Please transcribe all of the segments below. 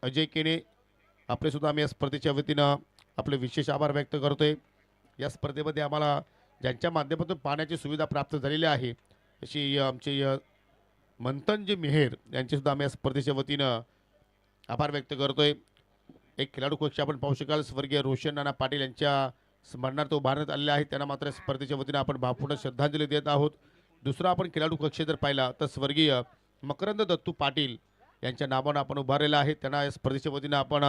अजय केने आपले सुद्धा आम्ही या स्पर्धेच्या वतीनं आपले विशेष आभार व्यक्त करतोय। या स्पर्धेमध्ये आम्हाला ज्यांच्या माध्यमातून पाण्याची सुविधा प्राप्त झालेली आहे अशी आमचे मंथनजी मेहेर यांचे सुद्धा आम्ही या स्पर्धेच्या वतीनं आभार व्यक्त करतोय। एक खेळाडू कक्ष आपण पाहू शकाल स्वर्गीय रोशन नाना पाटील यांच्या स्मरणार्थ उभारण्यात आलेले आहे, त्यांना मात्र स्पर्धेच्या वतीनं आपण भावपूर्ण श्रद्धांजली देत आहोत। दुसरा आपण खेळाडू कक्ष जर पाहिला तर स्वर्गीय मकरंद दत्तू पाटील यांच्या नावानं आपण उभारलेला आहे, त्यांना या स्पर्धेच्या वतीनं आपण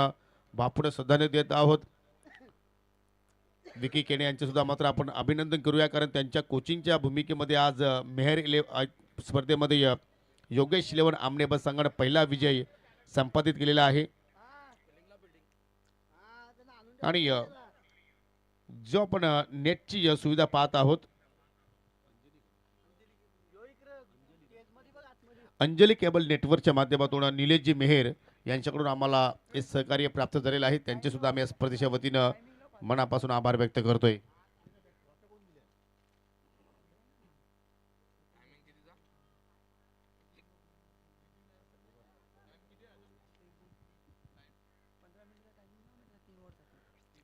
भावपूर्ण श्रद्धांजली देत आहोत। विकी केने यांचे सुद्धा मात्र आपण अभिनंदन करूया, कारण त्यांच्या कोचिंगच्या भूमिकेमध्ये आज स्पर्धेमध्ये योगेश 11 आमने बस संघाने पहिला विजय संपादित केलेला आहे। आणि जो आपण नेटची सुविधा पाहत आहोत, अंजली केबल नेटवर्कच्या माध्यमातून निलेशजी मेहेर यांच्याकडून आम्हाला हे सहकार्य प्राप्त झालेलं आहे, त्यांचे सुद्धा आम्ही या स्पर्धेच्या वतीनं मनापासून आभार व्यक्त करतोय।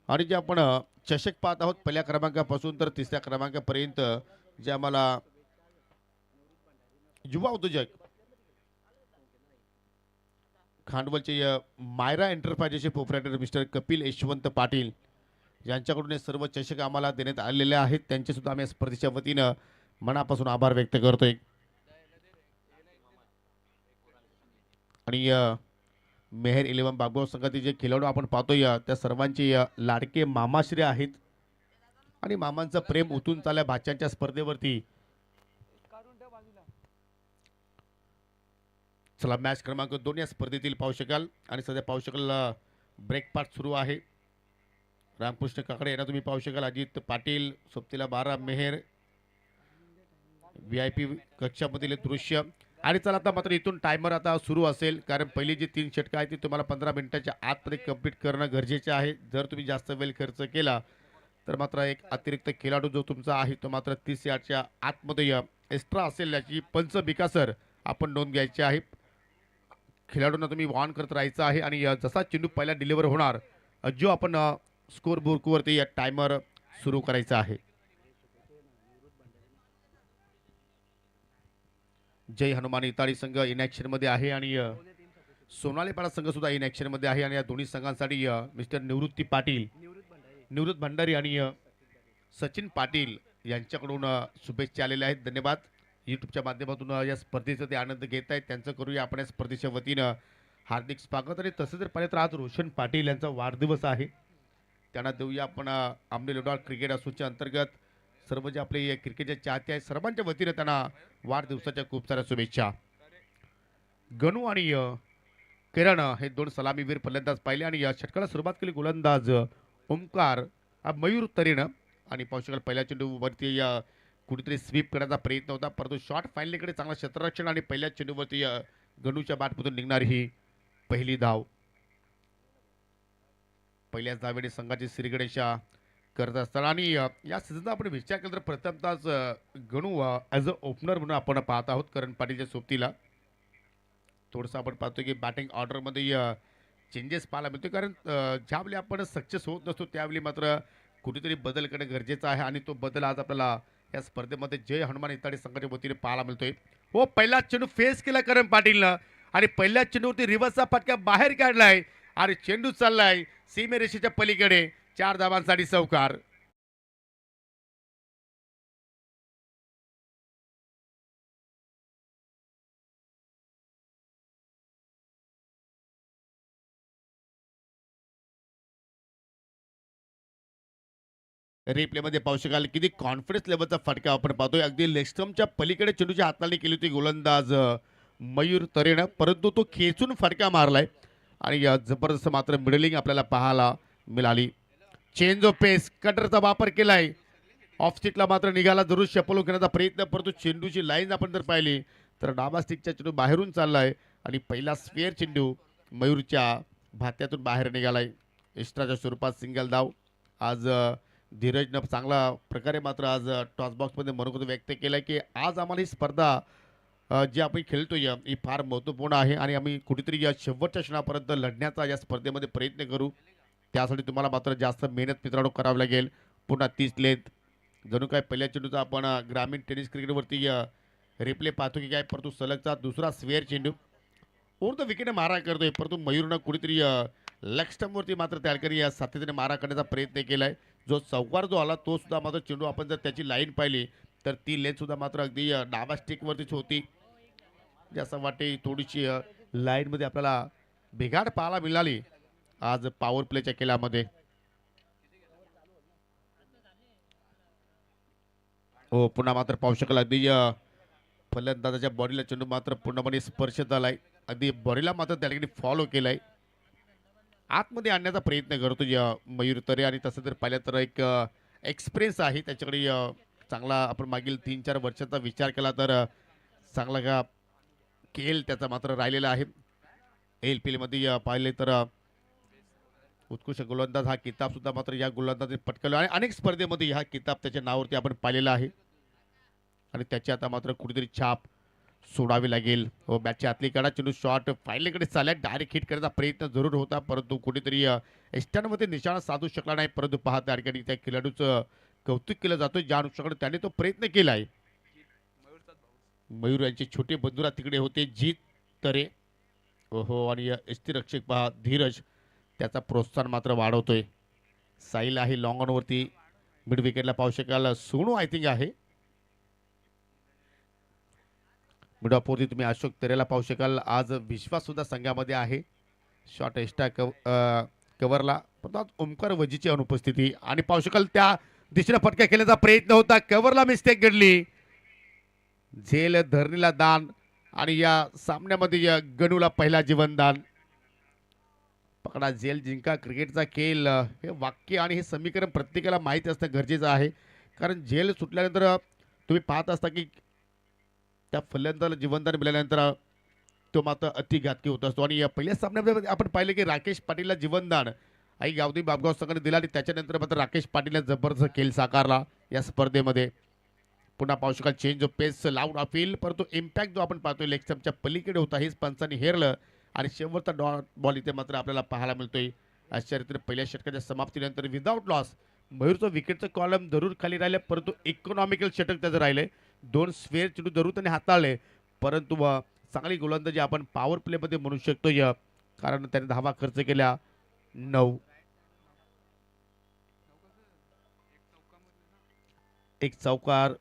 आणि जे आपण चषक पाहत आहोत पहिल्या क्रमांकापासून तर तिसऱ्या क्रमांकापर्यंत जे आम्हाला युवा उद्योजक खांडवलचे मायरा एंटरप्राइजेसचे प्रोप्रायटर मिस्टर कपिल यशवंत पाटील यांच्याकडून हे सर्व चषक आम्हाला देण्यात आलेले आहेत, त्यांचे सुद्धा आम्ही स्पर्धेच्या वतीनं मनापासून आभार व्यक्त करतोय। आणि मेहर 11 बागबाव संघातील जे खेळाडू आपण पाहतोय त्या सर्वांचे लाडके मामाश्री आहेत आणि मामांचं प्रेम उतून चालल्या भाच्यांच्या स्पर्धेवरती। चला मॅच क्रमांक 2 या स्पर्धेतील पाहू शकाल आणि सध्या पाहू शकाल ब्रेकफास्ट सुरू आहे। रामकृष्ण काकडे यांना तुम्ही पाहू शकाल, अजित पाटील, सोबतीला 12 मेहर VIP कक्षामधील दृश्य। आणि चला आता मात्र इथून टायमर आता सुरू असेल, कारण पहिली जी 3 षटकं आहेत ती तुम्हाला 15 मिनिटाच्या आतमध्ये कंप्लीट करणं गरजेचं आहे। जर तुम्ही जास्त वेळ खर्च केला तर मात्र एक अतिरिक्त खेळाडू जो तुमचा आहे तो मात्र 30 यार्डच्या आतमध्ये एक्स्ट्रा असेल याची पंच बिकासर आपण नोंद घ्यायची आहे। खेळाडूंना तुम्ही वॉर्न करत राहायचं आहे आणि जसा चेंडू पहिला डिलिव्हर होणार जो आपण स्कोर बोर्डवरती या टायमर सुरू करायचा आहे। जय हनुमान इताळी संघ इन ॲक्शन मध्ये आहे आणि सोनालीपाडा संघ सुद्धा इन ॲक्शन मध्ये आहे आणि या दोन्ही संघांसाठी मिस्टर निवृत्त भंडारी आणि सचिन पाटील यांच्याकडून शुभेच्छा आलेल्या आहेत। धन्यवाद। यूट्यूबच्या माध्यमातून या स्पर्धेचा ते आनंद घेत आहेत, त्यांचं करूया आपण या स्पर्धेच्या वतीनं हार्दिक स्वागत। आणि तसं जर पाहिलं तर आज रोशन पाटील यांचा वाढदिवस आहे, त्यांना देऊया आपण आमने लोडाळ क्रिकेट असोसिएशनच्या अंतर्गत सर्व जे आपले क्रिकेटचे चाहते आहेत सर्वांच्या वतीने त्यांना वाढदिवसाच्या खूप साऱ्या शुभेच्छा। गणू आणि किरण हे दोन सलामीवीर फलंदाज पाहिले आणि या षटकाला सुरुवात केली गोलंदाज ओमकार मयूर तरीनं आणि पाहू शकाल पहिल्या चेंडूवरती कुठेतरी स्वीप करण्याचा प्रयत्न होता, परंतु शॉट फाईनलीकडे चांगला क्षेत्ररक्षण आणि पहिल्या चेंडूवरती गणूच्या बॅटमधून निघणारी ही पहिली धाव। पहिल्याच धावेने संघाची श्रीगणेशा करत असताना आणि या सीझनचा आपण विचार केला तर प्रथमतःच गणू ॲज अ ओपनर म्हणून आपण पाहत आहोत करण पाटीलच्या सोबतीला। थोडंसं आपण पाहतो की बॅटिंग ऑर्डरमध्ये चेंजेस पाहायला मिळतो, कारण ज्यावेळी आपण सक्सेस होत नसतो त्यावेळी मात्र कुठेतरी बदल करणं गरजेचं आहे आणि तो बदल आज आपल्याला या स्पर्धेमध्ये जय हनुमान इताडी संघाच्या वतीने पाहायला मिळतोय। हो, पहिला चेंडू फेस केला करण पाटीलनं आणि पहिल्या चेंडूवरती रिव्हर्सचा फटका बाहेर काढलाय आणि चेंडू चाललाय सीमेरेषेच्या पलीकडे 4 धावांसाठी चौकार। रिप्लेमध्ये पाहू शकाल किती कॉन्फिडन्स लेवलचा फटका आपण पाहतोय, अगदी लेगस्टम्पच्या पलीकडे चेंडूची हाताळणी केली होती गोलंदाज मयूर तरेनं, परंतु तो खेचून फटका मारलाय आणि जबरदस्त मात्र मिडलिंग आपल्याला पाहायला मिळाली। चेंज ऑफ पेस कटरचा वापर केलाय, ऑफ स्टिकला मात्र निघाला जरूर शपलो करण्याचा प्रयत्न, परंतु चेंडूची लाईन आपण जर पाहिली तर डाबा स्टिकचा चेंडू बाहेरून चाललाय आणि पहिला स्क्वेअर चेंडू मयूरच्या भात्यातून बाहेर निघालाय। एक्स्ट्राच्या स्वरूपात सिंगल धाव। आज धीरजनं चांगला प्रकारे मात्र आज टॉस बॉक्समध्ये मनोगत व्यक्त केलं की आज आम्हाला ही स्पर्धा जी आपण खेळतोय ही फार महत्त्वपूर्ण आहे आणि आम्ही कुठेतरी या शेवटच्या क्षणापर्यंत लढण्याचा या स्पर्धेमध्ये प्रयत्न करू. त्यासाठी तुम्हाला मात्र जास्त मेहनत मित्रांनो करावी लागेल. पुन्हा 30 लेंथ जणू काय पहिल्या चेंडूचा आपण ग्रामीण टेनिस क्रिकेटवरती रिप्ले पाहतो की काय, परंतु सलगचा दुसरा स्वेअर चेंडू पूर्ण विकेटने मारा करतोय, परंतु मयूरनं कुठेतरी लेग स्टंपवरती मात्र त्या ठिकाणी सातत्याने मारा करण्याचा प्रयत्न केलाय. जो चौकार जो आला तो सुद्धा मात्र चेंडू आपण जर त्याची लाईन पाहिली तर ती लेन सुद्धा मात्र अगदी डाव्या स्टिकवरतीच होती. असं वाटते थोडीशी लाईनमध्ये आपल्याला बिघाड पाहायला मिळाली आज पॉवर प्लेच्या खेळामध्ये. हो, पुन्हा मात्र पाहू शकाल अगदी फलंदाजाच्या बॉडीला चेंडू मात्र पूर्णपणे स्पर्श झालाय. अगदी बॉडीला मात्र त्या ठिकाणी फॉलो केलाय, आतमध्ये आणण्याचा प्रयत्न करतो मयूर तरे. आणि तसं जर पाहिलं तर एक एक्सपिरियन्स आहे त्याच्याकडे चांगला. आपण मागील 3-4 वर्षाचा विचार केला तर चांगला का खेळ त्याचा मात्र राहिलेला आहे. एल पी एलमध्ये पाहिले तर उत्कृष्ट गोलंदाज हा किताब सुद्धा मात्र या गोलंदाजाने पटकावला आणि अनेक स्पर्धेमध्ये हा किताब त्याच्या नावावरती आपण पाहिलेला आहे आणि त्याची आता मात्र कुठेतरी छाप सोडावी लागेल. व बॅटच्या आतली कडा चेंडू शॉट फायलेकडे चालला, डायरेक्ट हिट करण्याचा प्रयत्न जरूर होता, परंतु कुठेतरी एस्टॅनमध्ये निशाणा साधू शकला नाही. परंतु पहा त्या ठिकाणी त्या खेळाडूचं कौतुक केलं जातं ज्या अनुषंगाने त्याने तो प्रयत्न केला आहे. मयूर यांचे छोटे बंधुरा तिकडे होते जीत तरे. हो, आणि यष्टीरक्षक पहा धीरज त्याचा प्रोत्साहन मात्र वाढवतोय. साईल आहे लॉंग ऑनवरती, मिड विकेटला पाहू शकाल सोनू आय थिंक आहे. मिड ऑफवरती तुम्ही अशोक तरेला पाहू शकाल. आज विश्वास सुद्धा संघामध्ये आहे. शॉट एक्स्ट्रा कव्हरला ओमकार वजीची अनुपस्थिती आणि पाहू शकाल त्या दिशेने फटका खेळण्याचा प्रयत्न होता, कव्हरला मिस्टेक घडली. झेल धरणीला दान आणि या सामन्यामध्ये गणूला पहिला जीवनदान. पकडा झेल जिंका क्रिकेटचा खेळ हे वाक्य आणि हे समीकरण प्रत्येकाला माहिती असणं गरजेचं आहे. कारण झेल सुटल्यानंतर तुम्ही पाहत असता की त्या फलंदाजाला जीवनदान मिळाल्यानंतर तो मात्र अतिघातकी होत असतो. आणि या पहिल्या सामन्यामध्ये आपण पाहिलं की राकेश पाटीलला जीवनदान आई गावदेवी बाबगाव संघाने दिला आणि त्याच्यानंतर मात्र राकेश पाटीलने जबरदस्त खेळ साकारला या स्पर्धेमध्ये. पुन्हा पाहू शकाल change of pace loud appeal, परंतु इम्पॅक्ट जो आपण पाहतोय लेग स्टंपच्या पलीकडे होता, हेच पंचांनी हेरलं आणि शेवटचा डॉट बॉल इथे मात्र आपल्याला पाहायला मिळतोय. अशा रीतीने पहिल्या षटकाच्या समाप्तीनंतर विदाऊट लॉस मयूरचं विकेटचं कॉलम जरूर खाली राहिलं, परंतु इकॉनॉमिकल षटक त्याचं राहिले. 2 स्वेअर चेंडू जरूर त्याने हाताळले, परंतु चांगली गोलंदाजी आपण पॉवर प्लेमध्ये म्हणू शकतो कारण त्याने धावा खर्च केल्या 9. एक चौकार,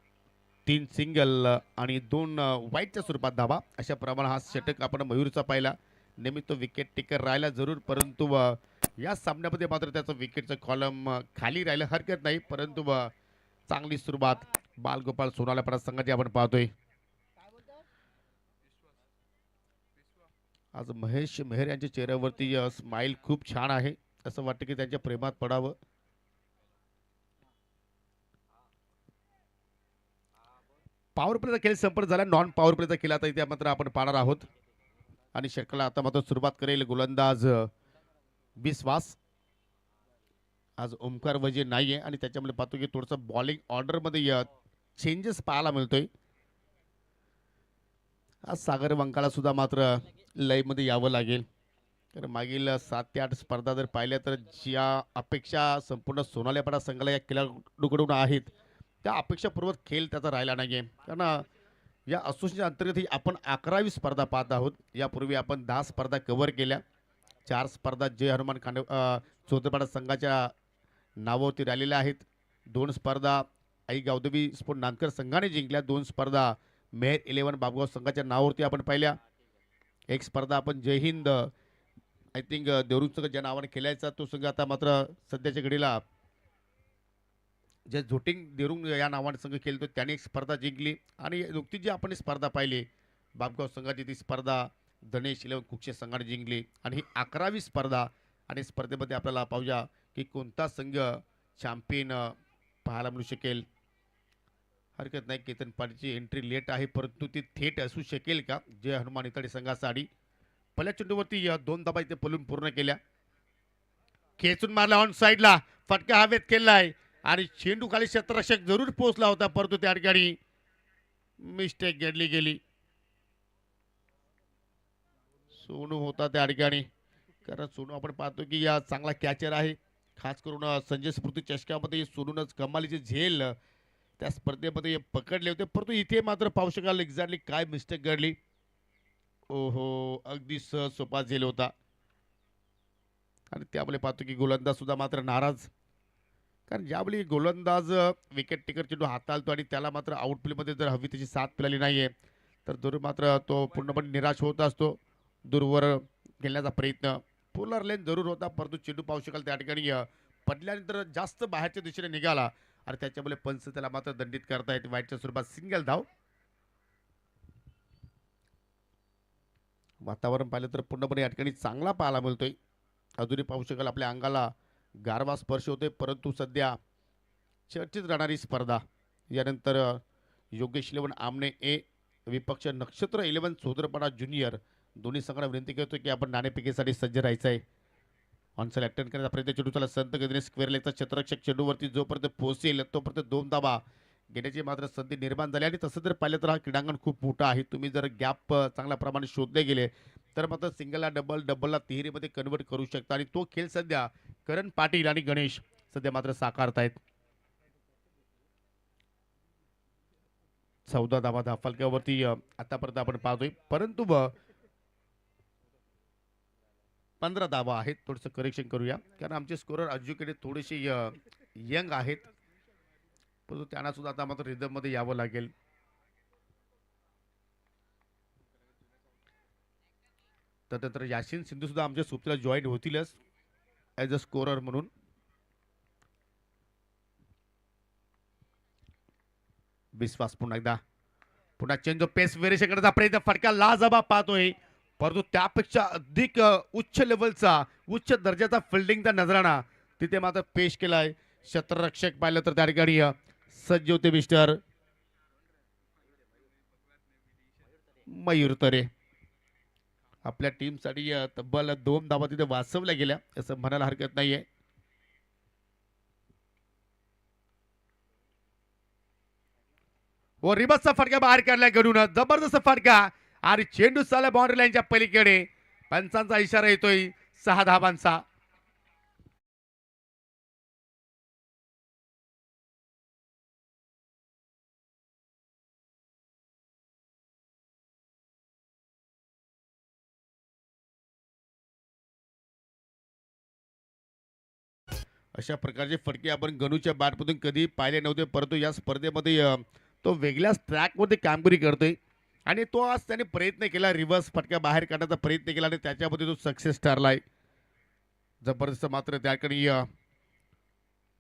3 सिंगल आणि 2 वाईटच्या स्वरूपात धावा. अशा प्रमाणे हा षटक आपण मयूरचा पाहिला. नेहमी तो विकेट टेकर राहिला जरूर, परंतु या सामन्यामध्ये मात्र त्याचं विकेटचं कॉलम खाली राहिलं हरकत नाही. परंतु चांगली सुरुवात बालगोपाळ सोनालेपाडा संघाची आपण पाहतोय. आज महेश मेहर यांच्या चेहऱ्यावरती स्माइल खूप छान आहे, असं वाटतं की त्यांच्या प्रेमात पडावं. पॉवर प्लेचा खेळ संपन्न झाला, नॉन पॉवर प्लेचा खेळ आता इथे मात्र आपण पाहणार आहोत. आणि षटकाला आता मात्र सुरुवात करेल गोलंदाज विश्वास. आज ओमकार वजी नाहीये आणि त्याच्यामुळे पाहतो की थोडंसं बॉलिंग ऑर्डरमध्ये चेंजेस पाहायला मिळतोय. आज सागर वंकाला सुद्धा मात्र लयमध्ये यावं लागेल, कारण मागील 7 ते 8 स्पर्धा जर पाहिल्या तर ज्या अपेक्षा संपूर्ण सोनालेपाडा संघाला या खेळाडूकडून आहेत त्या अपेक्षापूर्वक खेळ त्याचा राहिला नाही. कारण या असोसिएशन अंतर्गत ही आपण 11वी स्पर्धा पाहत आहोत. यापूर्वी आपण 10 स्पर्धा कव्हर केल्या. 4 स्पर्धा जय हनुमान चौधरपाडा संघाच्या नावावरती राहिलेल्या आहेत. 2 स्पर्धा आई गावदेवी स्पोर्ट नांदकर संघाने जिंकल्या. 2 स्पर्धा मेहर 11 बाबगाव संघाच्या नावावरती आपण पाहिल्या. 1 स्पर्धा आपण जय हिंद आय थिंक देवरुख संघ ज्या नावाने खेळायचा तो संघ आता मात्र सध्याच्या घडीला जे झोटिंग देरुंग या नावाने संघ खेळतो त्याने 1 स्पर्धा जिंकली. आणि नुकतीच जी आपण स्पर्धा पाहिली बाबगाव संघाची ती स्पर्धा गणेश 11 कुक्षे संघाने जिंकली आणि ही 11वी स्पर्धा. आणि स्पर्धेमध्ये आपल्याला पाहूया की कोणता संघ चॅम्पियन पाहायला मिळू शकेल. हरकत नाही, केतन पाटीलची एंट्री लेट आहे, परंतु ती थेट असू शकेल का जय हनुमान इताडी संघासाठी. पहिल्या चेंडूवरती 2 धाबा इथे पलून पूर्ण केल्या. खेचून मारला ऑन साईडला, फटका हवेत केलाय आणि चेंडू खाली क्षेत्ररक्षक जरूर पोहोचला होता, परंतु त्या ठिकाणी मिस्टेक घडली गेली. सोनू होता त्या ठिकाणी, कारण सोनू आपण पाहतो की या चांगला कॅचर आहे. खास करून संजय स्मृती चषकामध्ये सोनूनच कमालीचे झेल त्या स्पर्धेमध्ये पकडले होते, परंतु इथे मात्र पाहू शकाल एक्झॅक्टली काय मिस्टेक घडली. ओहो, अगदी सहज सोपा झेल होता आणि त्यामुळे पाहतो की गोलंदाज सुद्धा मात्र नाराज, कारण ज्यावेळी गोलंदाज विकेट टेकर चेंडू हाताळतो आणि त्याला मात्र आउटफील्डमध्ये जर हवी त्याची साथ मिळाली नाहीये तर जरूर मात्र तो पूर्णपणे निराश होत असतो. दूरवर खेळण्याचा प्रयत्न पोलर लेन जरूर होता, परंतु चेंडू पाहू शकाल त्या ठिकाणी पडल्यानंतर जास्त बाहेरच्या दिशेने निघाला आणि त्याच्यामुळे पंच त्याला मात्र दंडित करतायत वाईटच्या स्वरूपात सिंगल धाव. वातावरण पाहिलं तर पूर्णपणे या ठिकाणी चांगला पाहायला मिळतोय. अजूनही पाहू शकाल आपल्या अंगाला गारवा स्पर्श होते, परंतु सध्या चर्चेत राहणारी स्पर्धा यानंतर योगेश इलेव्हन आमने ए विपक्ष नक्षत्र इलेव्हन सोदरपणा ज्युनियर दोन्ही संघांना विनंती करतो की आपण नाणेफेकीसाठी सज्ज राहायचं आहे. ऑनसाइड अटेंड करण्याचा प्रयत्न चेंडू त्याला संत गतीने स्क्वेअर लेगचा क्षेत्ररक्षक चेंडूवरती जोपर्यंत पोहोचेल तोपर्यंत 2 धावा घेण्याची मात्र संधी निर्माण झाली आणि तसं जर पाहिलं तर हा क्रीडांगण खूप मोठा आहे. तुम्ही जर गॅप चांगल्या प्रमाणे शोधले गेले तर मात्र सिंगलला डबल डबलला तिहेरीमध्ये कन्वर्ट करू शकता आणि तो खेळ सध्या करण पाटील आणि गणेश सध्या मात्र साकारतायत. 14 धावा धाफलक्यावरती आतापर्यंत आपण पाहतोय, परंतु 15 धावा आहेत. थोडंसं करेक्शन करूया कारण आमचे स्कोरर एज्युकेटेड थोडेसे यंग आहेत, परंतु त्यांना सुद्धा आता मात्र रिदम मध्ये यावं लागेल. त्यानंतर याशिन सिंधू सुद्धा आमच्या सोबतीला जॉईन होतीलच ॲज अ स्कोरर म्हणून. विश्वास पुन्हा एकदा पुन्हा चेंज ऑफ पेस व्हेरिएशन करण्याचा प्रयत्न, फटका लाजबाब पाहतोय, परंतु त्यापेक्षा अधिक उच्च लेवलचा उच्च दर्जाचा फिल्डिंगचा नजराणा तिथे मात्र पेश केलाय. क्षेत्ररक्षक पाहिलं तर त्या ठिकाणी सज्ज होते मिस्टर मयूर तरे. आपल्या टीमसाठी तब्बल 2 धावा तिथे वाचवल्या गेल्या असं म्हणायला हरकत नाहीये. व रिबसचा फटका बाहेर काढला घडून जबरदस्त फटका आणि चेंडू चालला बाउंड्री लाईनच्या पलीकडे. पंचांचा इशारा येतोय 6 धावांचा. अशा प्रकारचे फटके आपण गणूच्या बॅटमधून कधी पाहिले नव्हते, परंतु या स्पर्धेमध्ये तो वेगळ्याच ट्रॅकमध्ये कामगिरी करतोय आणि तो आज त्याने प्रयत्न केला, रिव्हर्स फटका बाहेर काढण्याचा प्रयत्न केला आणि त्याच्यामध्ये तो सक्सेस ठरलाय. जबरदस्त मात्र त्याकडे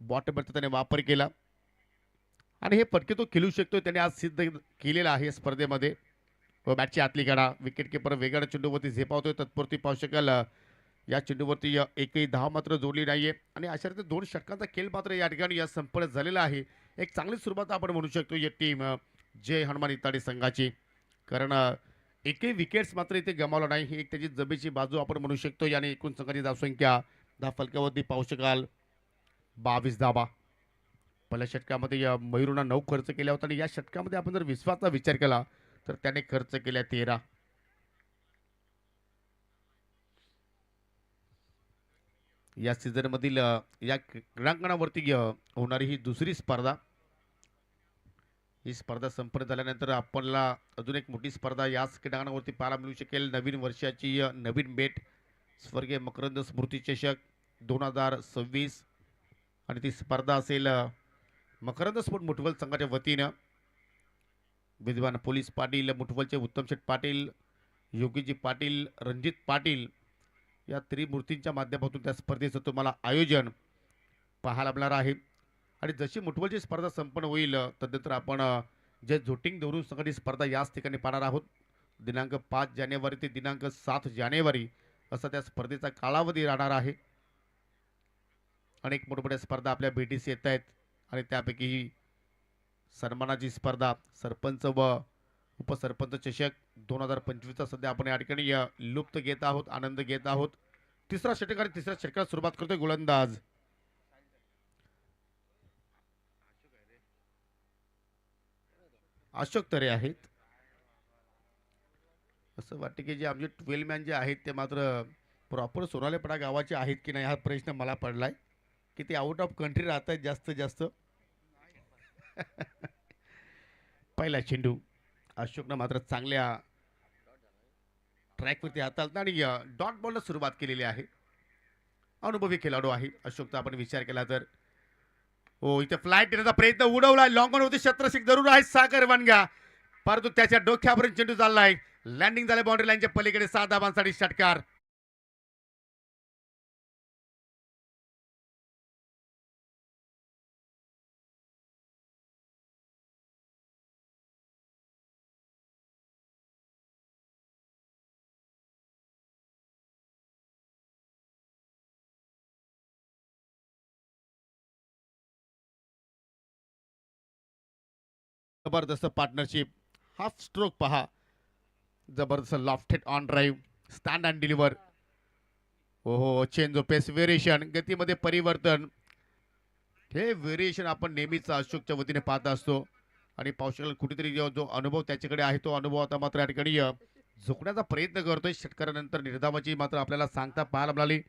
बॉटमचा त्याने वापर केला आणि हे फटके तो खेळू शकतो त्याने आज सिद्ध केलेला आहे स्पर्धेमध्ये. व बॅटची आतली काढा, विकेट किपर वेगळ्या चेंडूवरती झेपावतोय, तत्पुरती पाहू शकाल या चेंडूवरती एकही धाव मात्र जोडली नाहीये आणि अशा रीती 2 षटकांचा खेळ मात्र या ठिकाणी या संपन्न झालेला आहे. एक चांगली सुरुवात आपण म्हणू शकतो या टीम जय हनुमान इताडी संघाची, कारण एकही विकेट्स मात्र इथे गमावला नाही. ही एक त्याची जमेची बाजू आपण म्हणू शकतो. याने एकूण संघाची धावसंख्या फलकावरती पाहू शकाल 22 धावा. पहिल्या षटकामध्ये मयूरनं 9 खर्च केला होता आणि या षटकामध्ये आपण जर विश्वाचा विचार केला तर त्याने खर्च केल्या 13. या सीझन मधील या क्रीडांगणावरती होणारी ही दुसरी स्पर्धा. ही स्पर्धा संपन्न झाल्यानंतर आपल्याला अजून एक मोठी स्पर्धा याच क्रीडांगणावरती पाहायला मिळू शकेल. नवीन वर्षाची नवीन भेट स्वर्गीय मकरंद स्मृती चषक 2026 आणि ती स्पर्धा असेल मकरंद स्पोर्ट मुठवल संघाच्या वतीनं. विद्वान पोलीस पाटील मुठवलचे उत्तम शेठ पाटील, योगीजी पाटील, रणजित पाटील या त्रिमूर्तींच्या माध्यमातून त्या स्पर्धेचं तुम्हाला आयोजन पाहायला मिळणार आहे. आणि जशी मुठवलची स्पर्धा संपन्न होईल तदनंतर आपण जे झोटिंग धरून संघटित स्पर्धा याच ठिकाणी पाहणार आहोत. दिनांक 5 जानेवारी ते दिनांक 7 जानेवारी असा त्या स्पर्धेचा कालावधी राहणार आहे. अनेक मोठमोठ्या स्पर्धा आपल्या भेटीस येत आहेत आणि त्यापैकी ही सन्मानाची स्पर्धा सरपंच व उपसरपंच चषक 2025चा सध्या आपण या ठिकाणी लुप्त घेत आहोत, आनंद घेत आहोत. तिसरा षटक आणि तिसऱ्या षटकाला सुरुवात करतोय गोलंदाज अशोक तरे आहेत. असं वाटतं की जे आमचे 12 मॅन जे आहेत ते मात्र प्रॉपर सोनालेपडा गावाचे आहेत की नाही हा प्रश्न मला पडलाय की ते आउट ऑफ कंट्री राहत आहेत जास्त जास्त. पहिला चेंडू अशोकनं मात्र चांगल्या ट्रॅकवरती हाताळला आणि डॉट बॉलला सुरुवात केलेली आहे. अनुभवी खेळाडू आहे अशोकचा आपण विचार केला तर. हो इथे फ्लाईट देण्याचा प्रयत्न उडवला लॉंग ऑन होते शत्रसिक जरूर आहे सागर वनगा परंतु त्याच्या डोक्यापर्यंत चेंडू चाललाय. लँडिंग झाले बाउंड्री लाईनच्या पलीकडे 6 धावांसाठी षटकार. जबरदस्त पार्टनरशिप हाफ स्ट्रोक पहा. जबरदस्त lofted on drive stand and deliver. हो हो चेंज ऑफ पेस व्हेरिएशन गतीमध्ये परिवर्तन. हे व्हेरिएशन आपण नेहमीच अशोकच्या वतीने पाहत असतो आणि पाहू शकाल कुठेतरी जो अनुभव त्याच्याकडे आहे तो अनुभव आता मात्र या ठिकाणी झुकण्याचा प्रयत्न करतोय. षटकारानंतर निर्धावाची मात्र आपल्याला सांगता पाहायला मिळाली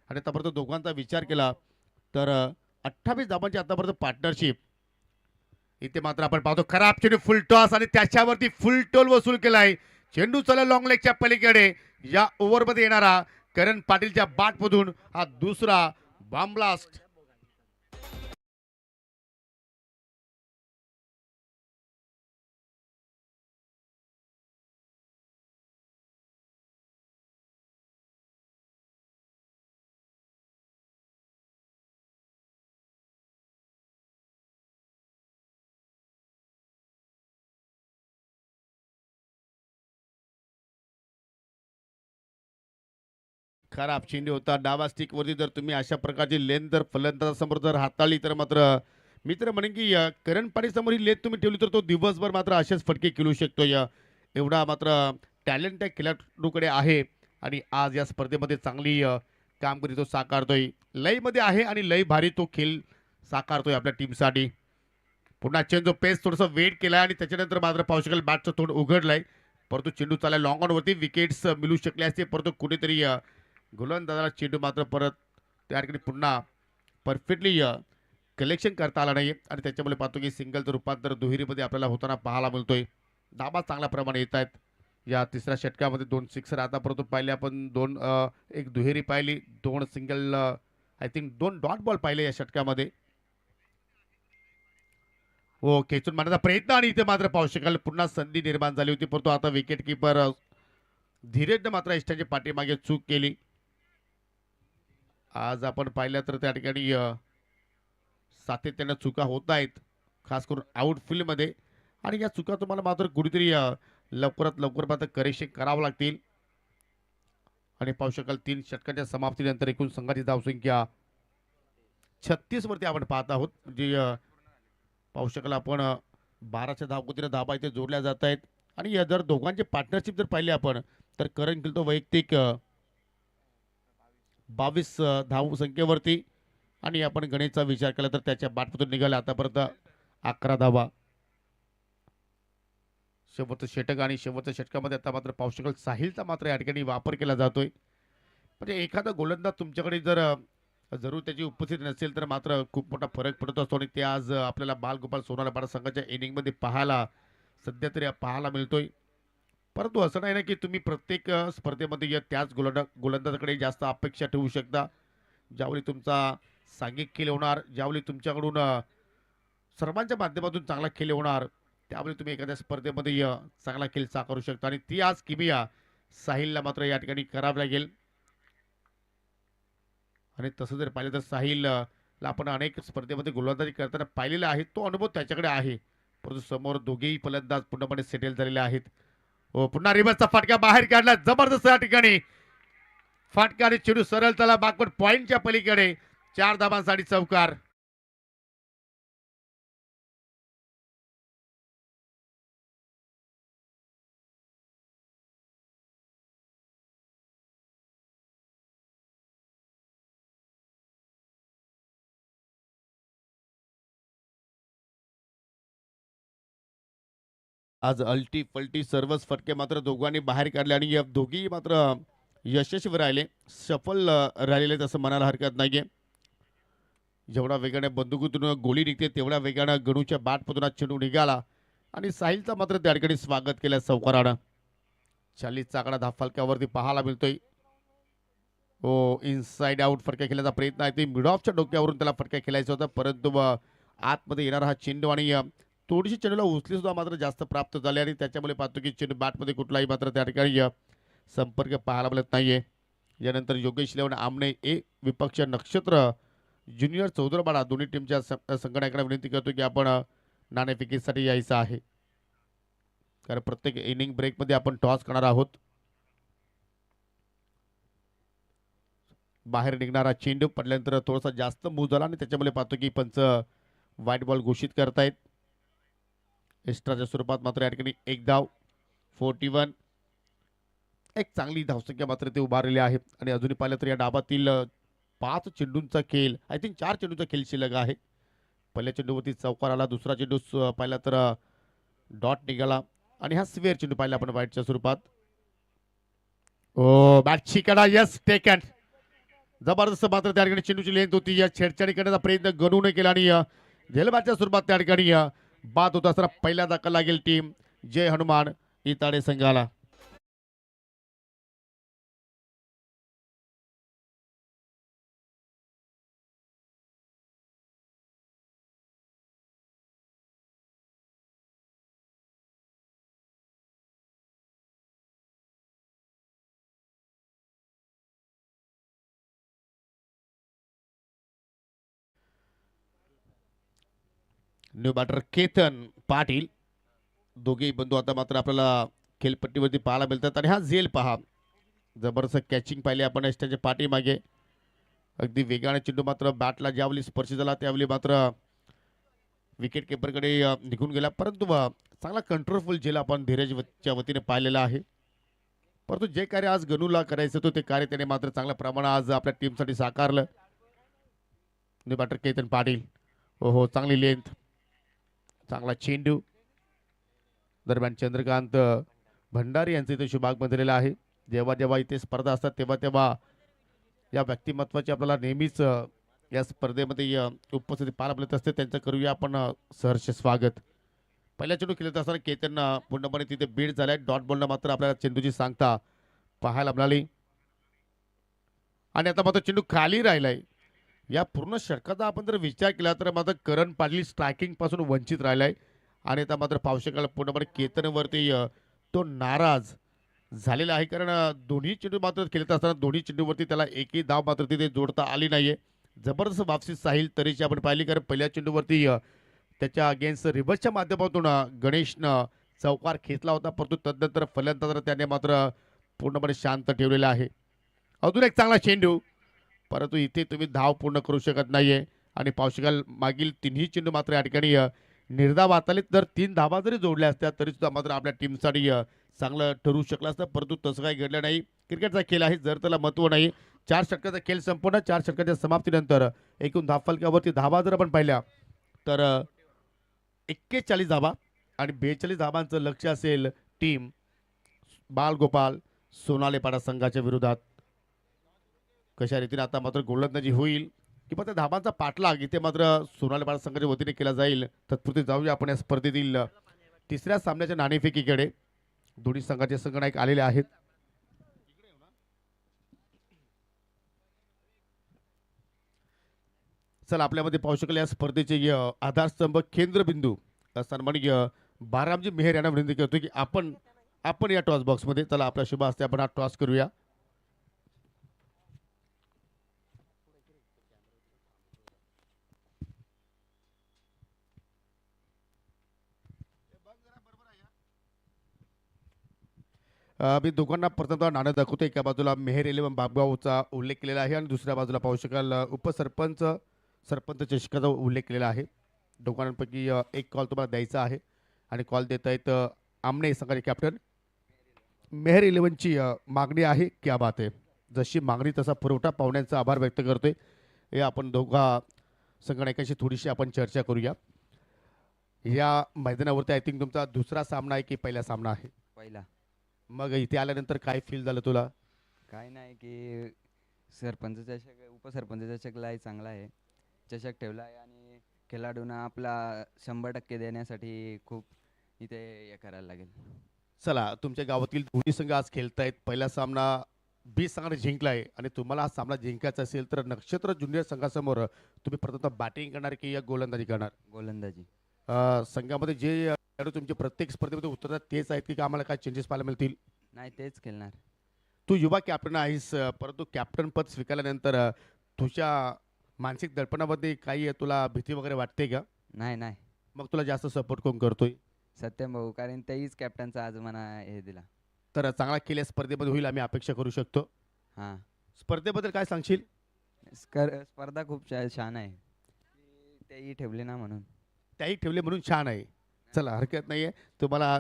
आणि आतापर्यंत दोघांचा विचार केला तर 28 धावांची आतापर्यंत पार्टनरशिप. इथे मात्र आपण पाहतो खराब चेंडू फुल टॉस आणि त्याच्यावरती फुल टोल वसूल केलाय. चेंडू चला लॉंग लेगच्या पलीकडे या ओव्हरमध्ये येणारा करण पाटीलच्या बॅटमधून हा दुसरा बॉम्ब ब्लास्ट. खराब चेंडू होता डावा स्टिक वरती जर तुम्ही अशा प्रकारची लेन जर फलंदाजासमोर जर हाताळली तर मात्र मी तर म्हणेन की करण पाटील समोर ही लेन तुम्ही ठेवली तर तो दिवसभर मात्र असेच फटके खेळू शकतो. एवढा मात्र टॅलेंट त्या खेळाडूकडे आहे आणि आज या स्पर्धेमध्ये चांगली कामगिरी तो साकारतोय. लयमध्ये आहे आणि लय भारी तो खेळ साकारतोय आपल्या टीमसाठी. पुन्हा चेंडू पेस थोडंसं वेट केलाय आणि त्याच्यानंतर मात्र पाहू शकाल बॅटचं तोंड उघडलंय परंतु चेंडू चालला लॉंग ऑन वरती विकेट्स मिळू शकले असते परंतु कुठेतरी गोलंदाजाला चेंडू मात्र परत त्या ठिकाणी पुन्हा परफेक्टली कलेक्शन करता आला नाही आणि त्याच्यामुळे पाहतो की सिंगलचं रूपांतर दुहेरीमध्ये आपल्याला होताना पाहायला मिळतोय. धाबा चांगल्या प्रमाणे येत आहेत. या तिसऱ्या षटकामध्ये 2 सिक्सर आतापर्यंत पाहिले आपण एक दुहेरी पाहिली 2 single I think 2 dot ball पाहिले या षटकामध्ये. हो खेचून मारण्याचा प्रयत्न आणि इथे मात्र पाहू शकाल पुन्हा संधी निर्माण झाली होती परंतु आता विकेट किपर धीरेजनं मात्र इष्टांच्या पाठीमागे चूक केली. आज आपण पाहिलं तर त्या ठिकाणी सातत्यानं चुका होत आहेत खास करून आउटफील्डमध्ये आणि या चुका तुम्हाला मात्र कुठेतरी लवकरात लवकर मात्र करेक्शन करावं लागतील. आणि पाहू शकाल 3 षटकांच्या समाप्तीनंतर एकूण संघाची धावसंख्या 36 वरती आपण पाहत आहोत. म्हणजे पाहू शकाल आपण 12च्या धावगतीने धाबा इथे जोडल्या जात आहेत आणि जर दोघांचे पार्टनरशिप जर पाहिले आपण तर करण खेळतो वैयक्तिक 22 धावसंख्येवरती आणि आपण गणेशचा विचार केला तर त्याच्या बाटमधून निघाला आतापर्यंत 11 धावा. शेवटचं षटक आणि शेवटच्या षटकामध्ये आता मात्र पाहू शकाल साहिलचा मात्र या ठिकाणी वापर केला जातोय. म्हणजे एखादा गोलंदाज तुमच्याकडे जर जरूर त्याची उपस्थिती नसेल तर मात्र खूप मोठा फरक पडत असतो आणि ते आज आपल्याला बालगोपाल सोनाला संघाच्या इनिंगमध्ये पाहायला सध्या तरी पाहायला मिळतोय. परंतु असं नाही ना की तुम्ही प्रत्येक स्पर्धेमध्ये त्याच गोलंदाजाकडे जास्त अपेक्षा ठेवू शकता. ज्यावेळी तुमचा सांघिक खेळ होणार ज्यावेळी तुमच्याकडून सर्वांच्या माध्यमातून चांगला खेळ होणार त्यावेळी तुम्ही एखाद्या स्पर्धेमध्ये चांगला खेळ साकारू शकता आणि ती आज किमिया साहिलला मात्र या ठिकाणी करावं लागेल. आणि तसं जर पाहिलं तर साहिलला आपण अनेक स्पर्धेमध्ये गोलंदाजी करताना पाहिलेला आहे तो अनुभव त्याच्याकडे आहे परंतु समोर दोघेही फलंदाज पूर्णपणे सेटल झालेले आहेत. हो पुन्हा रिव्हर्सचा फटका बाहेर काढला जबरदस्त या ठिकाणी फटका आणि चेंडू सरळ त्याला बाकवर्ड पॉइंटच्या पलीकडे 4 धाबांसाठी चौकार. आज अलटी पलटी सर्वच फटके मात्र दोघांनी बाहेर काढले आणि या दोघी मात्र यशस्वी राहिले, सफल राहिलेले तसं म्हणायला हरकत नाहीये. जेवढा वेगाने बंदुकीतून गोळी निघते तेवढ्या वेगानं गणूच्या बॅटमधून आज चेंडू निघाला आणि साहिलचा मात्र त्या ठिकाणी स्वागत केलं सावकारानं. 40चा आकडा धाफलक्यावरती पाहायला मिळतोय. हो, इनसाइड आउट फटका खेळण्याचा प्रयत्न आहे. ते मिड ऑफच्या डोक्यावरून त्याला फटका खेळायचा होता, परंतु आतमध्ये येणारा हा चेंडू आणि थोडीशी चेंडूला उचली सुद्धा मात्र जास्त प्राप्त झाले आणि त्याच्यामुळे पाहतो की चेंडू बॅटमध्ये कुठलाही मात्र त्या ठिकाणी संपर्क पाहायला मिळत नाहीये. यानंतर योगेश लेवन आमने विपक्ष नक्षत्र ज्युनियर चौधरबाडा दोन्ही टीमच्या संघटनाकडे विनंती करतो की आपण नाणेफेकीसाठी यायचं आहे, कारण प्रत्येक इनिंग ब्रेकमध्ये आपण टॉस करणार आहोत. बाहेर निघणारा चेंडू पडल्यानंतर थोडासा जास्त मूव झाला आणि त्याच्यामुळे पाहतो की पंच व्हाईट बॉल घोषित करतायत. एक्स्ट्राच्या स्वरूपात मात्र या ठिकाणी एक धाव, 41. एक चांगली धावसंख्या मात्र ते उभारलेले आहेत आणि अजूनही पाहिलं तर या डाबातील 5 चेंडूंचा खेळ, आय थिंक 4 चेंडूंचा खेळ शिल्लक आहे. पहिल्या चेंडूवरती चौकार आला, दुसरा चेंडू पाहिला तर डॉट निघाला आणि हा स्वेअर चेंडू पाहिला आपण व्हाईटच्या स्वरूपात. ओ बॅटची कडा, यस टेकन. जबरदस्त मात्र त्या ठिकाणी चेंडूची लेंथ होती, या छेडछाडी करण्याचा प्रयत्न गणूने केला आणि झेलबॅटच्या स्वरूपात त्या ठिकाणी बाद होत असताना पहिल्या दाखल लागेल टीम जय हनुमान इताडे संघाला. न्यू बॅटर केतन पाटील, दोघेही बंधू आता मात्र आपल्याला खेळपट्टीवरती पाहायला मिळतात आणि हा झेल पहा, जबरदस्त कॅचिंग पाहिली आपण त्याच्या पाठीमागे. अगदी वेगाने चेंडू मात्र बॅटला ज्यावेळी स्पर्श झाला त्यावेळी मात्र विकेट किपरकडे निघून गेला, परंतु चांगला कंट्रोलफुल झेल आपण धीरजच्या वतीने पाहिलेला आहे. परंतु जे कार्य आज गणूला करायचं होतं ते कार्य त्याने मात्र चांगल्या प्रमाणात आज आपल्या टीमसाठी साकारलं. न्यू बॅटर केतन पाटील, हो चांगली लेंथ, चांगला चेंडू. दरम्यान चंद्रकांत भंडारी यांचा इथे शुभाग बंधलेला आहे. जेव्हा जेव्हा इथे स्पर्धा असतात तेव्हा तेव्हा या व्यक्तिमत्वाची आपल्याला नेहमीच या स्पर्धेमध्ये उपस्थिती पाहायला मिळत असते. त्यांचं करूया आपण सहर्ष स्वागत. पहिल्या चेंडू खेळत असताना केतन पूर्णपणे तिथे बीड झालाय. डॉट बॉलनं मात्र आपल्याला चेंडूची सांगता पाहायला मिळाली आणि आता मात्र चेंडू खाली राहिलाय. या पूर्ण षटकाचा आपण जर विचार केला तर मात्र करण पाटील स्ट्रायकिंग पासून वंचित राहिलाय आणि आता मात्र पावशेकाला पूर्णपणे केतनवरती तो नाराज झालेला आहे, कारण दोन्ही चेंडू मात्र खेळत असताना दोन्ही चेंडूवरती त्याला एकही धाव मात्र तिथे जोडता आली नाहीये. जबरदस्त वापसी साहिल तरीची आपण पाहिली, कारण पहिल्या चेंडूवरती त्याच्या अगेन्स्ट रिव्हर्सच्या माध्यमातून गणेशनं चौकार खेचला होता, परंतु तदनंतर फलंदाज त्याने मात्र पूर्णपणे शांत ठेवलेला आहे. अजून एक चांगला चेंडू, परंतु इथे तुम्ही धाव पूर्ण करू शकत नाहीये आणि पावशेकाल मागील तिन्ही चेंडू मात्र या ठिकाणी निर्धाव आताले. जर 3 धावा जरी जोडल्या असत्या तरी सुद्धा मात्र आपल्या टीमसाठी चांगलं ठरू शकलं असतं, परंतु तसं काही घडलं नाही. क्रिकेटचा खेळ आहे, जर त्याला महत्त्व नाही. 4 षटकाचा खेळ संपूर्ण, 4 षटकाच्या समाप्तीनंतर एकूण धावफलकावरती धावा जर आपण पाहिल्या तर 41 धावा आणि 42 धावांचं लक्ष असेल टीम बालगोपाल सोनालेपाडा संघाच्या विरोधात. कशा रीतीने आता मात्र गोलंदाजी होईल किंवा त्या धाबांचा पाठलाग इथे मात्र सोनालेपाडा संघाच्या वतीने केला जाईल. तत्पुरती जाऊया आपण या स्पर्धेतील तिसऱ्या सामन्याच्या नाणेफेकीकडे. दोन्ही संघाचे संघनायक आलेले आहेत. चला आपल्यामध्ये पाहू शकाल या स्पर्धेचे आधारस्तंभ केंद्रबिंदू सन्माननीय बारामजी मेहर यांना विनंती करतो की आपण या टॉस बॉक्समध्ये, चला आपल्या शुभ हस्ते आपण हा टॉस करूया. मी दोघांना प्रथमतः नाणं दाखवतो. एका बाजूला मेहर इलेव्हन बाबगावचा उल्लेख केलेला आहे आणि दुसऱ्या बाजूला पाहू शकाल उपसरपंच सरपंच चषकाचा उल्लेख केलेला आहे. दोघांपैकी एक कॉल तुम्हाला द्यायचा आहे आणि कॉल देत आहेत आमने संघाचे कॅप्टन. मेहर इलेव्हनची मागणी आहे, क्या बात आहे. जशी मागणी तसा पुरवठा, पाहुण्यांचा आभार व्यक्त करतोय. हे आपण दोघा संघनायकांशी थोडीशी आपण चर्चा करूया. या मैदानावरती आय थिंक तुमचा दुसरा सामना आहे की पहिला सामना आहे? पहिला. मग इथे आल्यानंतर काय फील झालं तुला? काय नाही की सरपंच चषक उपसरपंच चषकलाही चांगला आहे, चषक ठेवला आहे आणि खेळाडूंना आपला 100% देण्यासाठी खूप इथे हे करायला लागेल. चला, तुमच्या गावातील दोन्ही संघ आज खेळतायत. पहिला सामना 20 संघाने जिंकला आहे आणि तुम्हाला हा सामना जिंकायचा असेल तर नक्षत्र ज्युनियर संघासमोर तुम्ही प्रथम बॅटिंग करणार की या गोलंदाजी करणार? गोलंदाजी. संघामध्ये जे खेळाडू तुमचे प्रत्येक स्पर्धेमध्ये उतरतात तेच आहेत की आम्हाला काय चेंजेस पाहायला मिळतील? नाही, तेच खेळणार. तू युवा कॅप्टन आहेस, परंतु कॅप्टन पद स्वीकारल्यानंतर तुझ्या मानसिक दडपणामध्ये काही तुला भीती वगैरे वाटते का? नाही नाही, मग तुला जास्त सपोर्ट कोण करतोय? सत्यम भाऊ, कारण तेहीच कॅप्टनचा आज मला हे दिला. तर चांगला केल्या स्पर्धेमध्ये होईल आम्ही अपेक्षा करू शकतो. हां. स्पर्धेबद्दल काय सांगशील? स्पर्धा खूप छान आहे, तेही ठेवले ना म्हणून. त्याही ठेवले म्हणून छान आहे. चला, हरकत नाही आहे. तुम्हाला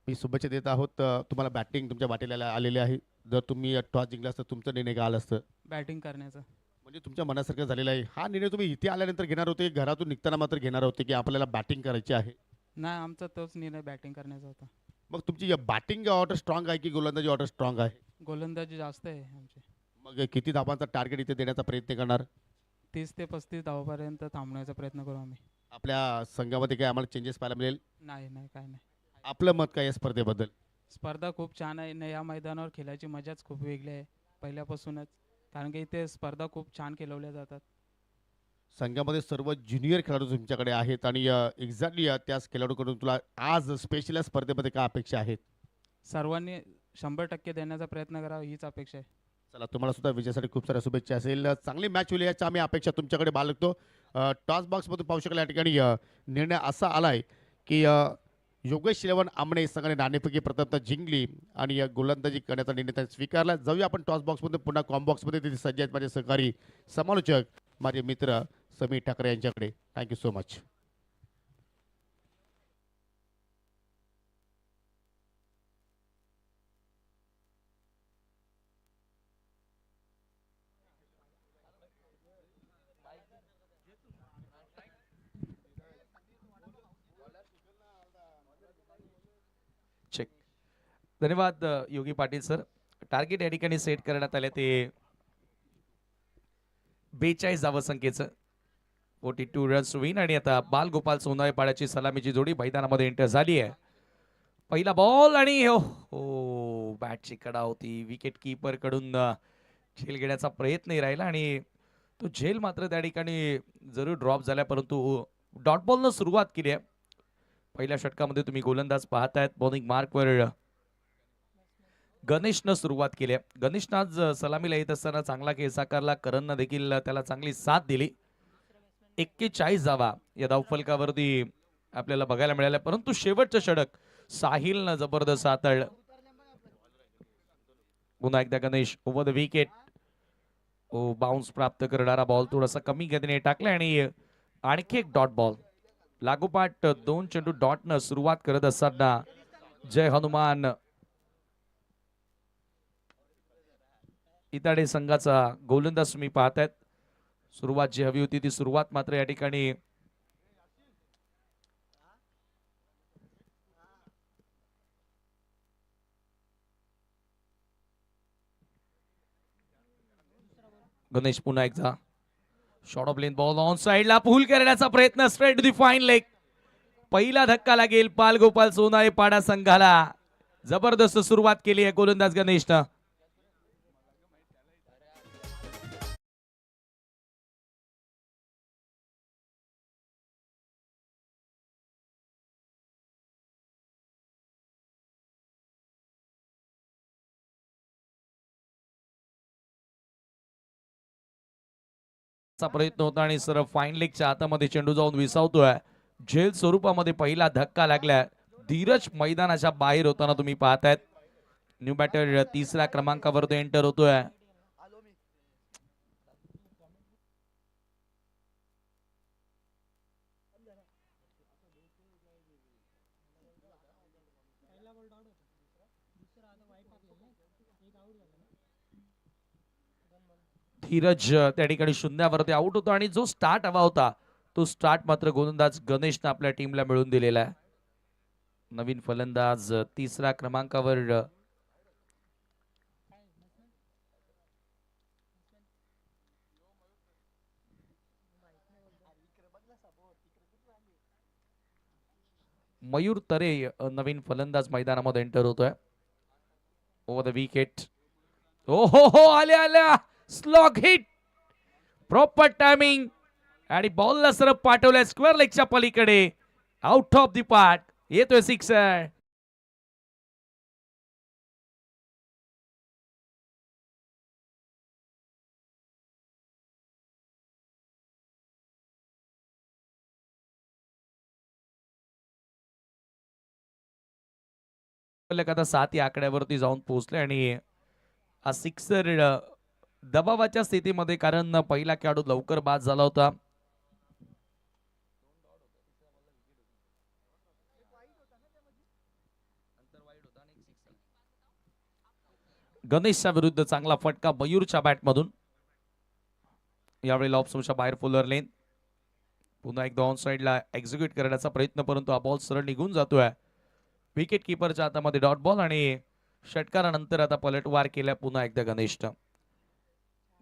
मी शुभेच्छा देत आहोत. तुम्हाला बॅटिंग तुमच्या वाटेला आलेली आहे. जर तुम्ही टॉस जिंकला असतं तुमचा निर्णय काय आला असतं? बॅटिंग करण्याचं. म्हणजे तुमच्या मनासारखं झालेलं आहे. हा निर्णय तुम्ही इथे आल्यानंतर घेणार होते, घरातून निघताना मात्र घेणार होते की आपल्याला बॅटिंग करायची आहे? नाही, आमचा तोच निर्णय बॅटिंग करण्याचा होता. मग तुमची बॅटिंग ऑर्डर स्ट्रॉंग आहे की गोलंदाजी ऑर्डर स्ट्रॉंग आहे? गोलंदाजी जास्त आहे आमची. मग किती धावांचा टार्गेट इथे देण्याचा प्रयत्न करणार? 30 ते 35 धावापर्यंत थांबण्याचा प्रयत्न करू आम्ही. आपल्या संघामध्ये काय आम्हाला चेंजेस पाहायला मिळेल? नाही नाही, काय नाही. आपलं मत काय या स्पर्धेबद्दल? स्पर्धा खूप छान आहे न, या मैदानावर खेळायची मजाच खूप वेगळी आहे पहिल्यापासूनच, कारण की इथे स्पर्धा खूप छान खेळवल्या जातात. संघामध्ये सर्व ज्युनियर खेळाडू तुमच्याकडे आहेत आणि एक्झॅक्टली त्याच खेळाडूकडून तुला आज स्पेशल या स्पर्धेमध्ये काय अपेक्षा आहेत? सर्वांनी 100% देण्याचा प्रयत्न करावा हीच अपेक्षा आहे. चला, तुम्हाला सुद्धा विजयासाठी खूप साऱ्या शुभेच्छा असेल. चांगली मॅच होईल याची आम्ही अपेक्षा तुमच्याकडे बाळगतो. टॉस बॉक्समधून पाहू शकाल या ठिकाणी निर्णय असा आलाय की योगेश इलेवन आमणे संघाने नाणेफेकी प्रथमतः जिंकली आणि गोलंदाजी करण्याचा निर्णय त्यांनी स्वीकारला. जाऊया आपण टॉस बॉक्समध्ये पुन्हा कॉम बॉक्समध्ये. तिथे सज्ज आहेत माझे सहकारी समालोचक, माझे मित्र समीर ठाकरे यांच्याकडे. Thank you so much. चेक. धन्यवाद योगी पाटील सर. टार्गेट या ठिकाणी सेट करण्यात आले ते 42 धावसंख्येचं 42 रन्स विन. आणि आता बालगोपाल सोनाळे पाड्याची सलामीची जोडी मैदानामध्ये एंटर झाली आहे. पहिला बॉल आणि हो बॅटची कडा होती. विकेट कीपर कडून झेल घेण्याचा प्रयत्नही राहिला आणि तो झेल मात्र त्या ठिकाणी जरूर ड्रॉप झाला, परंतु डॉट बॉलनं सुरुवात केली आहे. पहिल्या षटकामध्ये तुम्ही गोलंदाज पाहतायत. बॉलिंग मार्कवर गणेशनं सुरुवात केली आहे. गणेशनं आज सलामीला येत असताना चांगला खेळ साकारला. करणनं देखील त्याला चांगली साथ दिली. 41 धावा या धावफलकावरती आपल्याला बघायला मिळाल्या, परंतु शेवटचं षटक साहिलनं जबरदस्त हाताळलं. पुन्हा एकदा Ganesh over the wicket. Bounce प्राप्त करणारा बॉल थोडासा कमी गतीने टाकला आणि आणखी एक डॉट बॉल. लागोपाठ 2 चेंडू डॉटनं सुरुवात करत असताना जय हनुमान इताडे संघाचा गोलंदाज तुम्ही पाहतायत. सुरुवात जी हवी होती ती सुरुवात मात्र या ठिकाणी गणेश. पुन्हा एकदा short of length ball on साइडला पुल करण्याचा प्रयत्न. Straight to the fine leg. पहिला धक्का लागेल बालगोपाल सोनाळे पाडा संघाला. जबरदस्त सुरुवात केली आहे गोलंदाज गणेशनं. प्रयत्न होता आणि सर फाईन लेगच्या हातामध्ये चेंडू जाऊन विसावतोय. झेल स्वरूपामध्ये पहिला धक्का लागलाय. धीरज मैदानाच्या बाहेर होताना तुम्ही पाहतायत. न्यू बॅटर तिसऱ्या क्रमांकावर तो एंटर होतोय. धीरज त्या ठिकाणी शून्यावरती आउट होतो आणि जो स्टार्ट हवा होता तो स्टार्ट मात्र गोलंदाज गणेशनं आपल्या टीमला मिळवून दिलेला आहे. नवीन फलंदाज तिसऱ्या क्रमांकावर मयूर तरे नवीन फलंदाज मैदानामध्ये एंटर होतोय. Over the wicket. ओ हो आल्या आल्या स्लॉग हिट. प्रॉपर टायमिंग आणि बॉलला सरळ पाठवलाय स्क्वेअर लेगच्या पलीकडे. Out of the park. येतोय सिक्सर. आता 7 या आकड्यावरती जाऊन पोहोचले आणि हा सिक्सर दबावाच्या स्थितीमध्ये, कारण पहिला खेळाडू लवकर बाद झाला होता. गणेशच्या विरुद्ध चांगला फटका मयूरच्या बॅटमधून. यावेळी ऑप्शनच्या बाहेर फुलर लेन. पुन्हा एकदा ऑन साइडला एक्झिक्यूट करण्याचा प्रयत्न, परंतु हा बॉल सरळ निघून जातोय. विकेट किपरच्या हातामध्ये डॉट बॉल आणि षटकारानंतर आता पलटवार केला पुन्हा एकदा गणेशनं.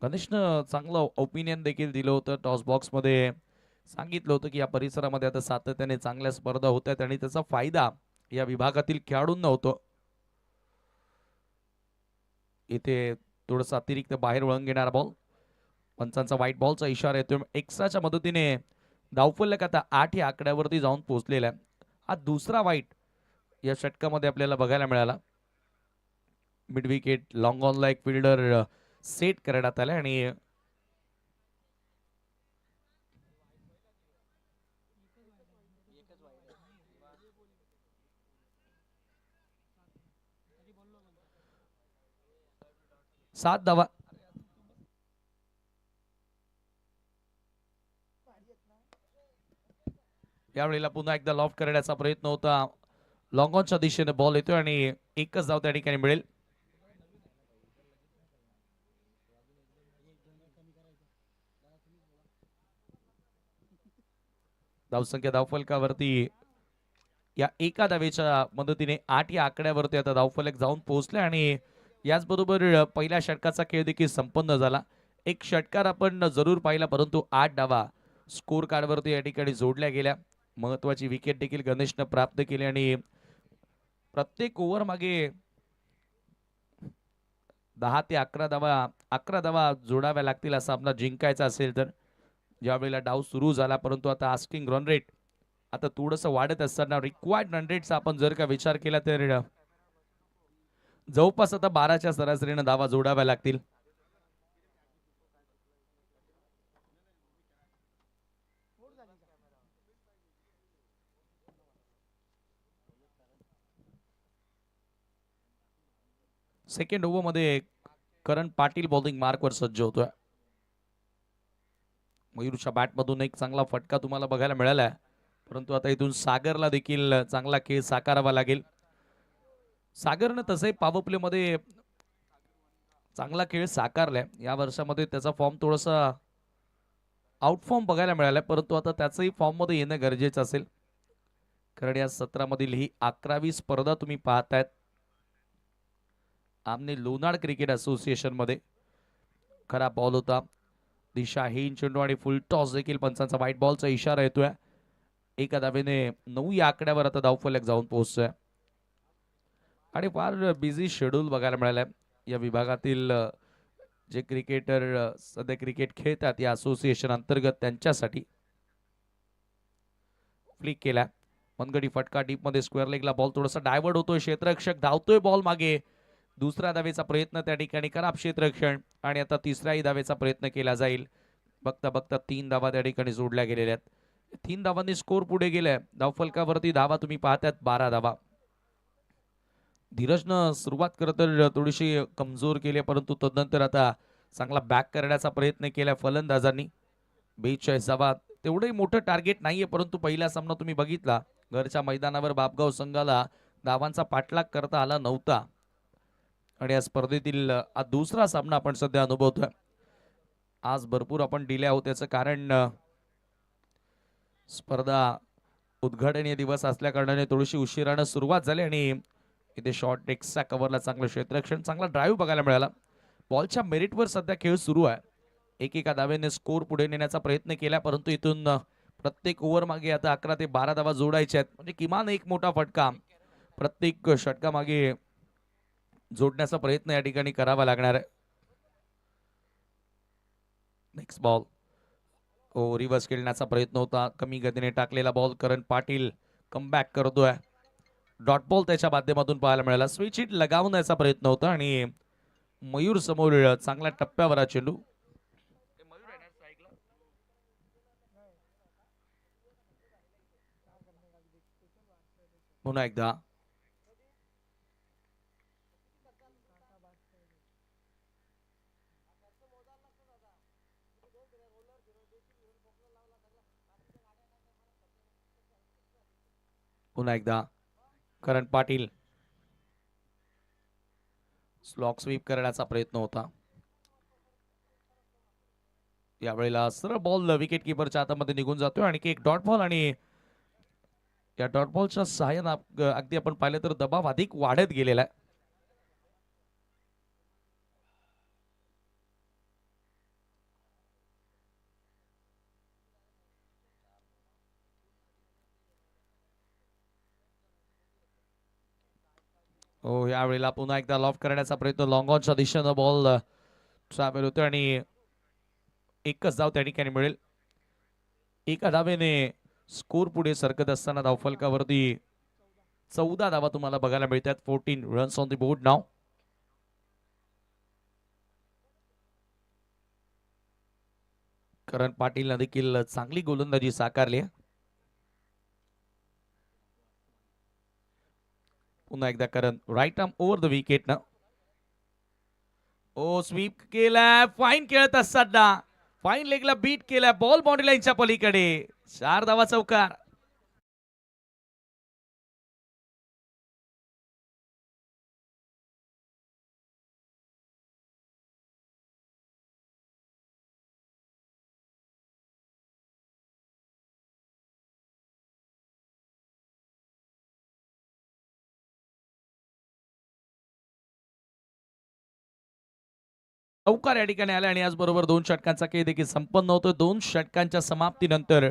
गणेशनं चांगलं ओपिनियन देखील दिलं होतं. टॉस बॉक्स मध्ये सांगितलं होतं की या परिसरामध्ये आता सातत्याने चांगल्या स्पर्धा होत आहेत आणि त्याचा फायदा या विभागातील खेळाडूंना होतो. इथे थोडंसं अतिरिक्त बाहेर वळण घेणारा बॉल. पंचांचा व्हाईट बॉलचा इशारा येतोय. एक्स्ट्राच्या मदतीने धावफलक आता 8 या आकड्यावरती जाऊन पोहोचलेला आहे. हा दुसरा व्हाईट या षटकामध्ये आपल्याला बघायला मिळाला. मिड विकेट लॉंग ऑनला एक फिल्डर सेट करण्यात आला आणि सात धावा. यावेळेला पुन्हा एकदा लॉफ्ट करण्याचा प्रयत्न होता. लॉंग ऑनच्या दिशेने बॉल येतोय आणि एकच धाव त्या ठिकाणी मिळेल. धावसंख्या धावफलकावरती या एका धावेच्या मदतीने 8 या आकड्यावरती आता धावफलक जाऊन पोहोचले आणि याचबरोबर पहिल्या षटकाचा खेळ देखील संपन्न झाला. एक षटकार आपण जरूर पाहिला, परंतु 8 धावा स्कोर कार्डवरती या ठिकाणी जोडल्या गेल्या. महत्वाची विकेट देखील गणेशनं प्राप्त केली आणि प्रत्येक ओव्हर मागे 10 ते 11 धावा जोडाव्या लागतील असा सामना जिंकायचा असेल तर. ज्यावेळेला डाव सुरू झाला, परंतु आता आस्किंग रन रेट आता थोडंसं वाढत असताना रिक्वायर्ड रन रेटचा आपण जर का विचार केला तर जवळपास आता 12च्या सरासरीने धावा जोडाव्या लागतील. सेकंड ओव्हर मध्ये करण पाटील बॉलिंग मार्कवर सज्ज होतोय. मयूरच्या बॅटमधून एक चांगला फटका तुम्हाला बघायला मिळाला आहे, परंतु आता इथून सागरला देखील चांगला खेळ साकारावा लागेल. सागरनं तसंही पॉवर प्ले मध्ये चांगला खेळ साकारलाय. या वर्षामध्ये त्याचा फॉर्म थोडासा आउट फॉर्म बघायला मिळालाय, परंतु आता त्याचंही फॉर्म मध्ये येणं गरजेचं असेल, कारण या सत्रामधील ही 11वी स्पर्धा तुम्ही पाहतायत. आमने लोणाड क्रिकेट असोसिएशन मध्ये. खरा बॉल होता. दिशा ही चेंडू आणि फुल टॉस देखील पंचांचा व्हाईट बॉलचा इशारा येतोय. एका धावेने 9 या आकड्यावर आता धावफलक जाऊन पोहोचतोय आणि फार बिझी शेड्यूल बघायला मिळालंय या विभागातील जे क्रिकेटर सध्या क्रिकेट खेळतात या असोसिएशन अंतर्गत त्यांच्यासाठी. फ्लिक केला. मनगडी फटका डीप मध्ये स्क्वेअर लेगला बॉल थोडासा डायव्हर्ट होतोय. क्षेत्ररक्षक धावतोय बॉल मागे. दुसऱ्या धावेचा प्रयत्न त्या ठिकाणी खराब क्षेत्ररक्षण आणि आता तिसऱ्याही धावेचा प्रयत्न केला जाईल. बघता बघता 3 धावा त्या ठिकाणी जोडल्या गेलेल्या आहेत. 3 धावांनी स्कोर पुढे गेलाय. धावफलकावरती धावा तुम्ही पाहतात 12 धावा. धीरजनं सुरुवात करत थोडीशी कमजोर केली, परंतु तदनंतर आता चांगला बॅक करण्याचा प्रयत्न केला फलंदाजांनी. 42 धावा तेवढंही मोठं टार्गेट नाहीये, परंतु पहिला सामना तुम्ही बघितला घरच्या मैदानावर बापगाव संघाला धावांचा पाठलाग करता आला नव्हता आणि या स्पर्धेतील हा दुसरा सामना आपण सध्या अनुभवतोय. आज भरपूर आपण डिले आहोत, त्याचं कारण स्पर्धा उद्घाटनीय दिवस असल्या कारणाने थोडीशी उशिरानं सुरुवात झाली आणि इथे शॉर्ट टेक्सचा कव्हरला चांगलं क्षेत्ररक्षण, चांगला ड्राईव्ह बघायला मिळाला. बॉलच्या मेरिटवर सध्या खेळ सुरू आहे. एकेका धावेने स्कोर पुढे नेण्याचा प्रयत्न केला, परंतु इथून प्रत्येक ओव्हर मागे आता 11 ते 12 धावा जोडायच्या आहेत. म्हणजे किमान एक मोठा फटका प्रत्येक षटकामागे जोडण्याचा प्रयत्न या ठिकाणी करावा लागणार आहे. Next ball. रिव्हर्स खेळण्याचा प्रयत्न होता, कमी गतीने टाकलेला बॉल. करण पाटील कमबॅक करतोय. डॉट बॉल त्याच्या माध्यमातून पाहायला मिळाला. स्विच हिट लगावण्याचा प्रयत्न होता आणि मयूर समोर चांगल्या टप्प्यावर हा चेंडू. पुन्हा एकदा पुन्हा एकदा करण पाटील स्लॉक स्वीप करण्याचा प्रयत्न होता. यावेळेला सरळ बॉल विकेट किपरच्या हातामध्ये निघून जातोय. आणखी एक डॉट बॉल आणि या डॉट बॉलच्या सहाय्याने अगदी आपण पाहिलं तर दबाव अधिक वाढत गेलेला आहे. यावेळेला पुन्हा एकदा लॉफ्ट करण्याचा प्रयत्न. लॉंग ऑनच्या दिशेनं बॉल ट्रॅव्हल होतो आणि एकच धाव त्या ठिकाणी मिळेल. एका धावेने स्कोर पुढे सरकत असताना धावफलकावरती 14 धावा तुम्हाला बघायला मिळतात. 14 रन्स ऑन द बोर्ड नाव. करण पाटील देखील चांगली गोलंदाजी साकारली. पुन्हा एकदा Karan right arm over the wicket ना. स्वीप केलाय. फाईन खेळत असताना फाईन लेगला बीट केलाय. बॉल बाउंड्री लाईनच्या पलीकडे. 4 धावा चौकार. चौकार या ठिकाणी आला आणि याचबरोबर 2 षटकांचा खेळ देखील संपन्न होतो. 2 षटकांच्या समाप्तीनंतर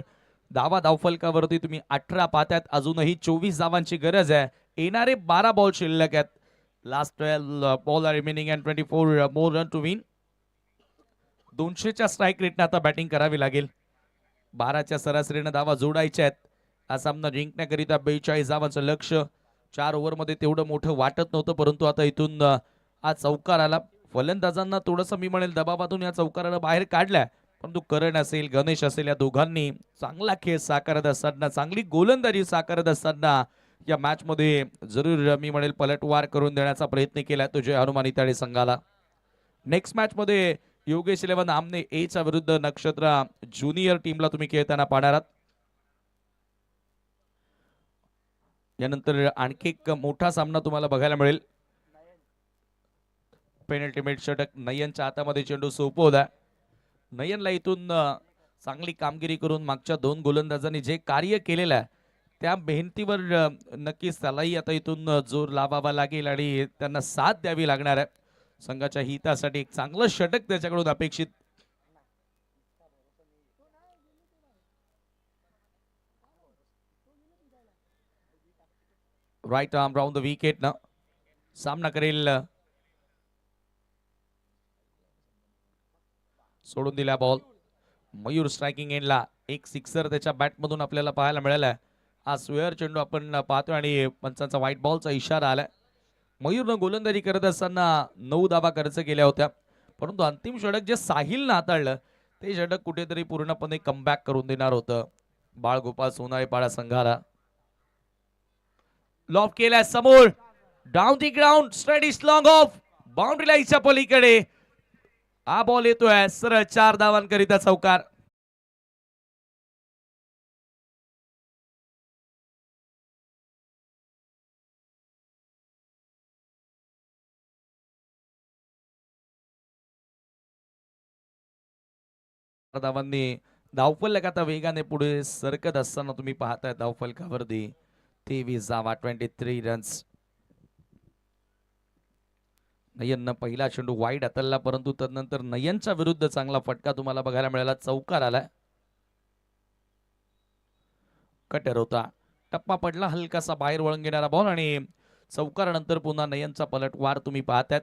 धावफलकावरती तुम्ही 18 पाहतात. अजूनही 24 धावांची गरज आहे. येणारे 12 बॉल शिल्लक आहेत. Last 12 ball are remaining and 24 more run to win. 200च्या स्ट्राईक रेटने आता बॅटिंग करावी लागेल. 12च्या सरासरीने धावा जोडायच्या आहेत. हा सामना जिंकण्याकरिता 42 धावांचं लक्ष. 4 ओव्हरमध्ये तेवढं मोठं वाटत नव्हतं, परंतु आता इथून हा चौकार आला. फलंदाजांना थोडंसं मी म्हणेल दबावातून या चौकाराला बाहेर काढलाय, परंतु करण असेल गणेश असेल या दोघांनी चांगला खेळ साकारत असताना, चांगली गोलंदाजी साकारत असताना या मॅच मध्ये जरूर मी म्हणेल पलटवार करून देण्याचा प्रयत्न केला तुझ्या हनुमानी ताळे संघाला. नेक्स्ट मॅच मध्ये योगेश 11 आमने एच्या विरुद्ध नक्षत्र ज्युनियर टीमला तुम्ही खेळताना पाहणार आहात. यानंतर आणखी एक मोठा सामना तुम्हाला बघायला मिळेल. पेनल्टीमेट षटक नयनच्या हातामध्ये चेंडू सोपवला. नयनला इथून चांगली कामगिरी करून मागच्या 2 गोलंदाजांनी जे कार्य केलेलं आहे त्या मेहनतीवर नक्कीच त्यालाही आता इथून जोर लावावा लागेल आणि त्यांना साथ द्यावी लागणार आहे. संघाच्या हितासाठी एक चांगलं षटक त्याच्याकडून अपेक्षित. Right arm round the wicket ना सामना करेल. सोडून दिला बॉल. मयूर स्ट्रायकिंग एंडला. एक सिक्सर त्याच्या बॅटमधून आपल्याला पाहायला मिळाला. हा स्वेअर चेंडू आपण पाहतोय आणि पंचांचा व्हाईट बॉलचा इशारा आलाय. मयूरनं गोलंदाजी करत असताना 9 धावा खर्च केल्या होत्या, परंतु अंतिम षटक जे साहिलनं हाताळलं ते षटक कुठेतरी पूर्णपणे कमबॅक करून देणार होतं बाळगोपाल सोनाळेपाडा संघाला. लॉब केलाय समोर. Down the ground. Straight long of. Boundary लाईनच्या पलीकडे हा बॉल येतोय. सरळ 4 धावांकरिता चौकार. धावांनी धावफलक आता वेगाने पुढे सरकत असताना तुम्ही पाहताय धावफलकावरती 23 धावा 23 रन्स. नयननं पहिला चेंडू वाईड हाताळला, परंतु तदनंतर नयनच्या विरुद्ध चांगला फटका तुम्हाला बघायला मिळाला. चौकार आलाय. कटर होता, टप्पा पडला, हलकासा बाहेर वळून घेणारा बॉल आणि चौकारानंतर पुन्हा नयनचा पलटवार तुम्ही पाहतायत.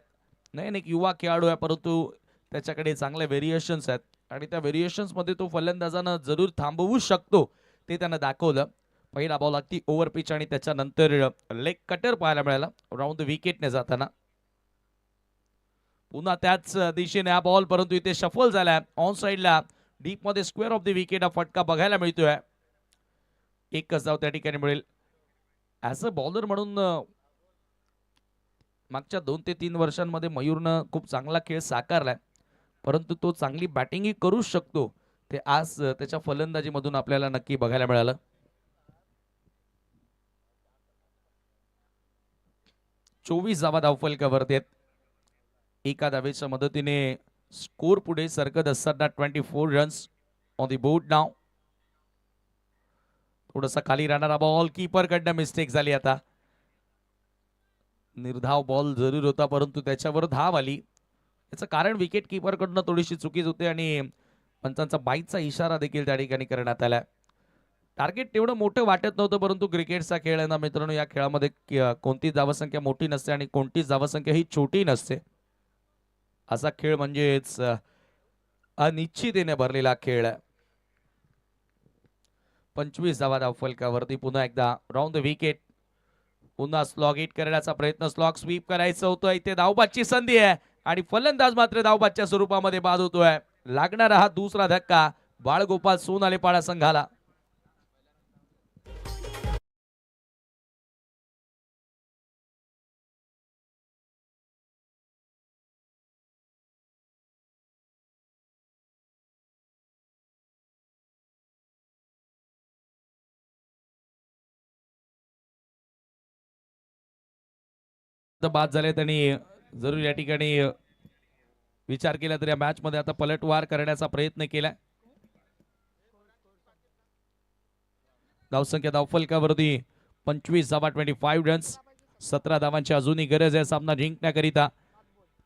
नयन एक युवा खेळाडू आहे, परंतु त्याच्याकडे चांगले व्हेरिएशन्स आहेत आणि त्या व्हेरिएशन्स मध्ये तो फलंदाजांना जरूर थांबवू शकतो ते त्यानं दाखवलं. पहिला बॉल अगदी ओव्हर पिच आणि त्याच्यानंतर लेग कटर पाहायला मिळाला राऊंड द विकेटने जाताना. पुन्हा त्याच दिशेने हा बॉल, परंतु इथे शफल झालाय ऑन साइडला डीप मध्ये स्क्वेअर ऑफ द विकेट हा फटका बघायला मिळतोय. एकच धाव त्या ठिकाणी मिळेल. ऍज अ बॉलर म्हणून मागच्या 2 ते 3 वर्षांमध्ये मयूरनं खूप चांगला खेळ साकारलाय, परंतु तो चांगली बॅटिंगही करू शकतो ते आज त्याच्या फलंदाजीमधून आपल्याला नक्की बघायला मिळालं. 24 धावा धावफलकावरती आहेत. एका धावेच्या मदतीने स्कोर पुढे सरकत असताना 24 रन्स ऑन द बोर्ड नाव. थोडासा खाली राहणारा बॉल, कीपर कडनं मिस्टेक झाली. आता निर्धाव बॉल जरूर होता, परंतु त्याच्यावर धाव आली. याचं कारण विकेट कीपर कडनं थोडीशी चुकीच होते आणि पंचांचा बाईचा इशारा देखील त्या ठिकाणी करण्यात आला. टार्गेट तेवढं मोठं वाटत नव्हतं, परंतु क्रिकेटचा खेळ आहे ना मित्रांनो, या खेळामध्ये कोणतीच धावसंख्या मोठी नसते आणि कोणतीच धावसंख्या ही छोटी नसते. असा खेळ म्हणजेच अनिश्चिततेने भरलेला खेळ आहे. 25 धावा धावफलकावरती पुन्हा एकदा राऊंड द विकेट. पुन्हा स्लॉग हिट करण्याचा प्रयत्न, स्लॉग स्वीप करायचं होतं. इथे धावबादची संधी आहे आणि फलंदाज मात्र धावबादच्या स्वरूपामध्ये बाद होतोय. लागणारा हा दुसरा धक्का बाळगोपाल सोनालेपाडा संघाला. बाद झाले त्यांनी जरूर या ठिकाणी विचार केला तर या मॅच मध्ये आता पलटवार करण्याचा प्रयत्न केला. धावसंख्या धावफलकावरती 25 धावा 25 रन्स. 17 धावांची अजूनही गरज आहे सामना जिंकण्याकरिता.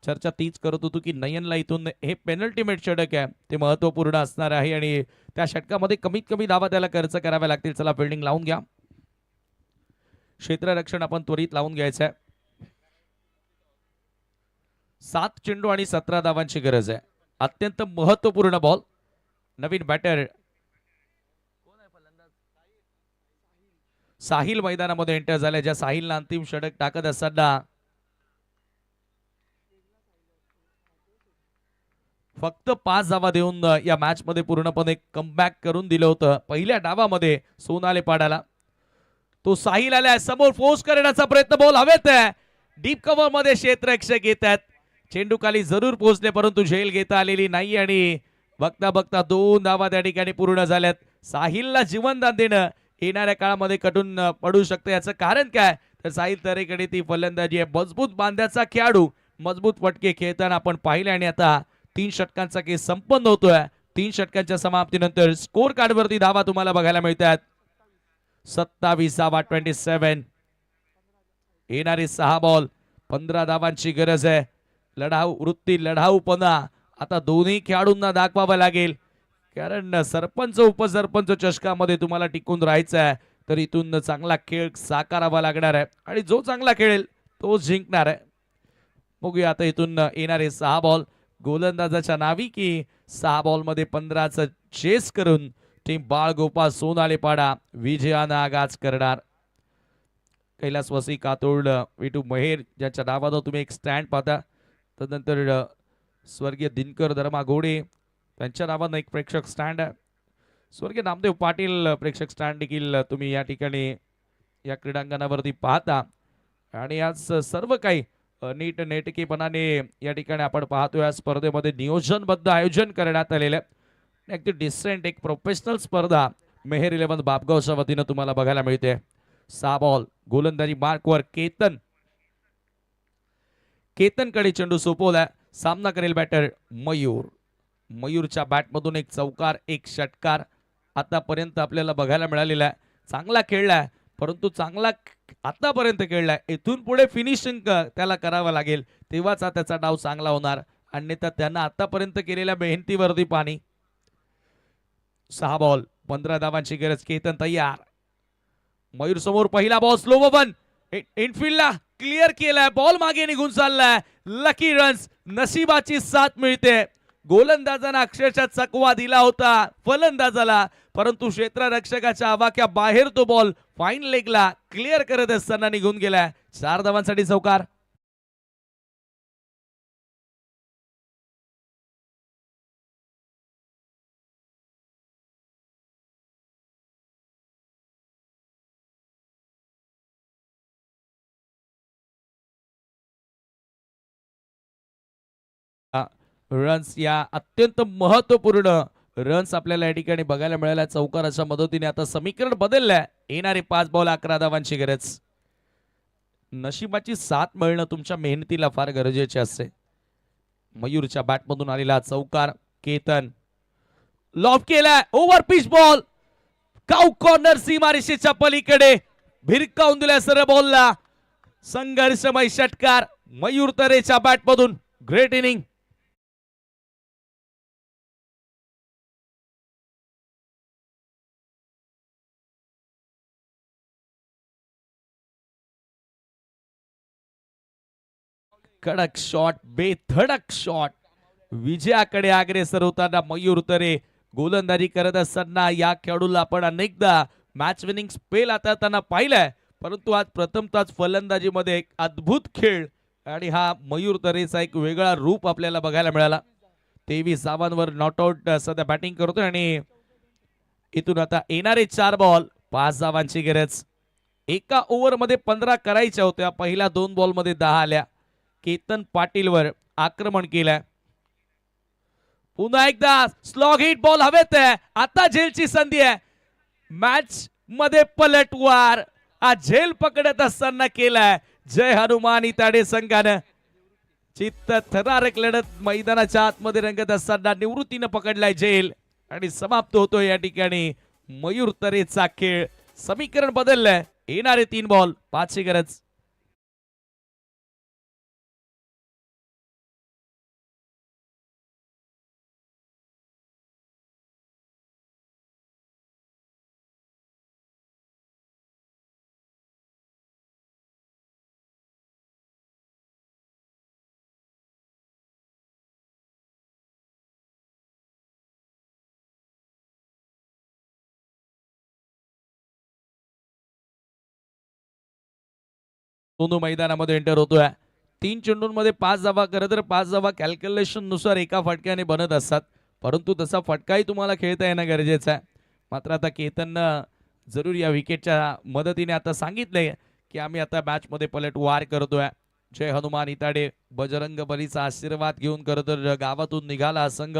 चर्चा तीच करत होतो की नयनला इथून हे पेनल्टीमेट षटक आहे ते महत्वपूर्ण असणार आहे आणि त्या षटकामध्ये कमीत कमी धावा त्याला खर्च कराव्या लागतील. चला फिल्डिंग लावून घ्या. क्षेत्ररक्षण आपण त्वरित लावून घ्यायचं आहे. 7 चेंडू आणि 17 धावांची गरज आहे. अत्यंत महत्वपूर्ण बॉल. नवीन बॅटर साहिल मैदानामध्ये एंटर झाले, ज्या साहिलला अंतिम षटक टाकत असताना फक्त 5 धावा देऊन या मॅच मध्ये पूर्णपणे कमबॅक करून दिलं होतं. पहिल्या डावामध्ये सोनालेपाडाला तो साहिल आलाय, समोर फोर्स करण्याचा प्रयत्न, बॉल हवेत आहे. डीप कव्हर मध्ये क्षेत्ररक्षक येत आहेत. चेंडू खाली जरूर पोहोचले, परंतु झेल घेता आलेली नाही आणि बघता बघता 2 धावा त्या ठिकाणी पूर्ण झाल्यात. साहिलला जीवनदान देणं येणाऱ्या काळामध्ये कठीण पडू शकतं. याचं कारण काय तर साहिल तरेकडे ती फलंदाजी आहे. मजबूत बांध्याचा खेळाडू, मजबूत फटके खेळताना आपण पाहिले आणि आता 3 षटकांचा केस संपन्न होतोय. 3 षटकांच्या समाप्तीनंतर स्कोर कार्डवरती धावा तुम्हाला बघायला मिळतात. 27 धावा 27. येणारे 6 बॉल 15 धावांची गरज आहे. लढाऊ वृत्ती, लढाऊपणा आता दोन्ही खेळाडूंना दाखवावं लागेल, कारण सरपंच उपसरपंच चषकामध्ये तुम्हाला टिकून राहायचं आहे. तर इथून चांगला खेळ साकारावा लागणार आहे आणि जो चांगला खेळेल तो जिंकणार आहे. बघूया आता इथून येणारे 6 बॉल गोलंदाजाच्या नावी की 6 बॉल मध्ये 15चं चेस करून टीम बाळगोपाळ सोनालेपाडा विजयानं आगाज करणार. कैलास वसी कातोड विटू महेर ज्यांच्या नावानं तुम्ही एक स्टँड पाहता, तदनंतर स्वर्गीय दिनकर धर्मा घोडे त्यांच्या नावानं एक प्रेक्षक स्टँड आहे. स्वर्गीय नामदेव पाटील प्रेक्षक स्टँड देखील तुम्ही या ठिकाणी या क्रीडांगणावरती पाहता आणि आज सर्व काही नीट नेटकेपणाने या ठिकाणी आपण पाहतोय. या स्पर्धेमध्ये नियोजनबद्ध आयोजन करण्यात आलेलं आहे. अगदी डिसेंट एक प्रोफेशनल स्पर्धा मेहर 11 बापगावच्या वतीनं तुम्हाला बघायला मिळते. 6 बॉल गोलंदाजी मार्कवर केतनकडे चेंडू सोपवला. सामना करेल बॅटर मयूर. मयूरच्या बॅटमधून एक चौकार, एक षटकार आतापर्यंत आपल्याला बघायला मिळालेला आहे. चांगला खेळलाय, परंतु चांगला आतापर्यंत खेळलाय. इथून पुढे फिनिशिंग त्याला करावं लागेल, तेव्हाच त्याचा डाव चांगला होणार. अन्यथा त्यांना आतापर्यंत केलेल्या मेहनतीवरती पाणी. 6 बॉल 15 धावांची गरज. केतन तयार. मयूर समोर पहिला बॉल स्लो बन इनफिल्डला क्लिअर केलाय. बॉल मागे निघून चाललाय. लकी रन्स, नशिबाची साथ मिळते. गोलंदाजानं अक्षरशः चकवा दिला होता फलंदाजाला, परंतु क्षेत्ररक्षकाच्या आवाक्या बाहेर तो बॉल फाईन लेगला क्लिअर करत असताना निघून गेलाय. 4 धावांसाठी चौकार. रन्स या अत्यंत महत्वपूर्ण रन्स आपल्याला या ठिकाणी बघायला मिळाल्या चौकाराच्या मदतीने. आता समीकरण बदललंय. येणारे 5 बॉल 11 धावांची गरज. नशिबाची साथ मिळणं तुमच्या मेहनतीला फार गरजेचे असते. मयूरच्या बॅटमधून आलेला चौकार. केतन लॉफ केलाय. Over pitch ball cow corner सीमारेषेच्या पलीकडे भिरकावून दिल्या सरळ बॉलला. संघर्षमय षटकार मयूर तरेच्या बॅटमधून. Great inning. कडक शॉट, बेधडक शॉट. विजयाकडे अग्रेसर होताना मयूर तरे गोलंदाजी करत असताना या खेळाडूला आपण अनेकदा मॅच विनिंग स्पेल हाताळताना पाहिलंय, परंतु आज प्रथमतःच फलंदाजीमध्ये एक अद्भुत खेळ आणि हा मयूर तरेचा एक वेगळा रूप आपल्याला बघायला मिळाला. 23 धावांवर नॉट आउट सध्या बॅटिंग करतोय आणि इथून आता येणारे 4 बॉल 5 धावांची गरज. एका ओव्हरमध्ये 15 करायच्या होत्या. पहिल्या 2 बॉलमध्ये 10 आल्या. केतन पाटीलवर आक्रमण केलंय. पुन्हा एकदा स्लॉग हिट बॉल हवेत आहे. आता झेलची संधी आहे. मॅच मध्ये पलटवार हा झेल पकडत असताना केलाय. जय हनुमान इताडे संघानं चित्त थरारक लढत मैदानाच्या आतमध्ये रंगत असताना निवृत्तीनं पकडलाय झेल आणि समाप्त होतोय या ठिकाणी मयूर तरेचा खेळ. समीकरण बदललंय. येणारे 3 बॉल 5 ची गरज. दोन्ही मैदानामध्ये एंटर होतोय. 3 चेंडूंमध्ये 5 धावा. खरं तर 5 धावा कॅल्क्युलेशन नुसार एका फटक्याने बनत असतात, परंतु तसा फटकाही तुम्हाला खेळता येणं गरजेचं आहे. मात्र आता केतननं जरूर या विकेटच्या मदतीने आता सांगितलंय की आम्ही आता मॅच मध्ये पलटवार करतोय. जय हनुमान इताडे बजरंग बलीचा आशीर्वाद घेऊन खरं तर गावातून निघाला हा संघ.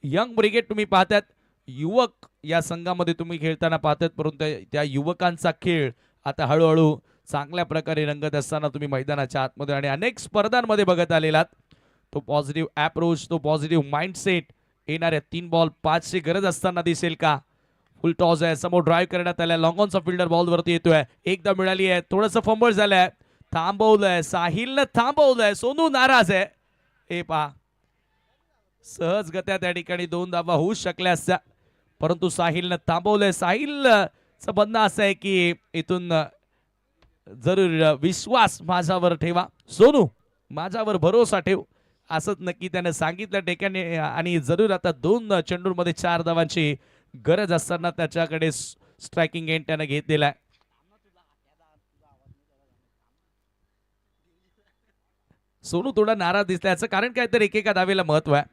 यंग ब्रिगेड तुम्ही पाहतात, युवक या संघामध्ये तुम्ही खेळताना पाहतात, परंतु त्या युवकांचा खेळ आता हळूहळू चांगल्या प्रकारे रंगत असताना तुम्ही मैदानाच्या आतमध्ये आणि अनेक स्पर्धांमध्ये बघत आलेलात. तो पॉझिटिव्ह अप्रोच, तो पॉझिटिव्ह माइंडसेट येणाऱ्या 3 बॉल 5 ची गरज असताना दिसेल का? फुल टॉस आहे. समोर ड्राईव्ह करण्यात आलाय. लॉंग ऑनचा फिल्डर बॉल वरती येतोय. एकदा मिळाली आहे. थोडंसं फंबल झालंय. थांबवलंय. साहिलनं थांबवलंय. सोनू नाराज आहे. हे पहा, सहजगत्या त्या ठिकाणी 2 धावा होऊ शकल्या असत्या, परंतु साहिलनं थांबवलंय. साहिलचं म्हणणं असं आहे की इथून जरूर विश्वास माझ्यावर ठेवा सोनू, माझ्यावर भरोसा ठेव, असंच नक्की त्याने सांगितलं ठिकाणी. आणि जरूर आता 2 चेंडूंमध्ये 4 धावांची गरज असताना त्याच्याकडे स्ट्रायकिंग एंड त्याने घेतलेला आहे. सोनू थोडा नाराज दिसला. याचं कारण काय तर एकेका धावेला महत्व आहे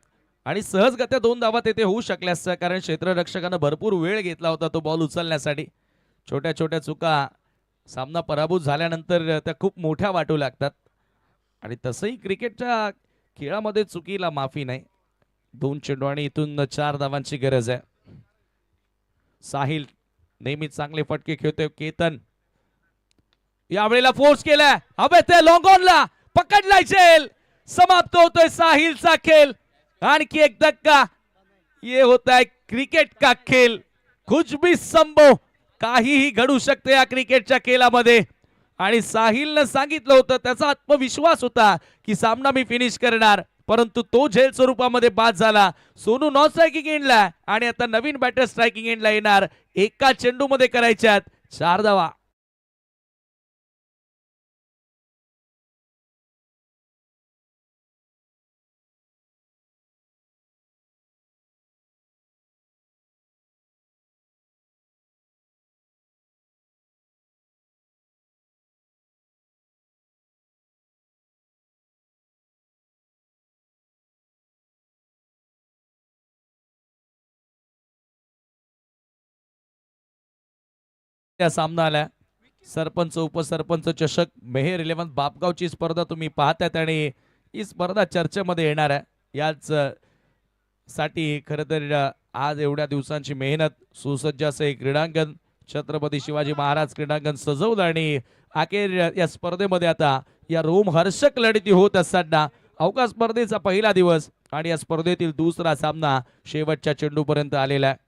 आणि सहजगत्या 2 धावा तेथे होऊ शकल्या असत्या, कारण क्षेत्ररक्षकानं भरपूर वेळ घेतला होता तो बॉल उचलण्यासाठी. छोट्या छोट्या चुका सामना पराभूत झाल्यानंतर त्या खूप मोठ्या वाटू लागतात आणि तसंही क्रिकेटच्या खेळामध्ये चुकीला माफी नाही. 2 चेंडू आणि इथून 4 धावांची गरज आहे. साहिल नेहमी चांगले फटके खेळतोय. केतन यावेळेला फोर्स केलाय. अबे ते लॉंग ऑनला पकडलाय. झेल समाप्त होतोय साहिलचा खेळ. आणखी एक धक्का ये होता है क्रिकेट का खेल, कुछ भी संभव, काहीही घडू शकते या क्रिकेटच्या खेळामध्ये. आणि साहिलनं सांगितलं होतं, त्याचा आत्मविश्वास होता की सामना मी फिनिश करणार, परंतु तो झेल स्वरूपामध्ये बाद झाला. सोनू नॉन स्ट्रायकिंग एंडला आणि आता नवीन बॅटर स्ट्रायकिंग एंडला येणार. एका चेंडूमध्ये करायच्यात 4 धावा. त्या सामनाला सरपंच उपसरपंच चषक मेहेर 11 बापगावची स्पर्धा तुम्ही पाहताय आणि ही स्पर्धा चर्चेमध्ये येणार आहे. याच साठी खरं तर आज एवढ्या दिवसांची मेहनत, सुसज्ज असे क्रीडांगण छत्रपती शिवाजी महाराज क्रीडांगण सजवलं आणि अखेर या स्पर्धेमध्ये आता या रोमहर्षक लढती होत असताना अवकाश स्पर्धेचा पहिला दिवस आणि या स्पर्धेतील दुसरा सामना शेवटच्या चेंडूपर्यंत आलेला आहे.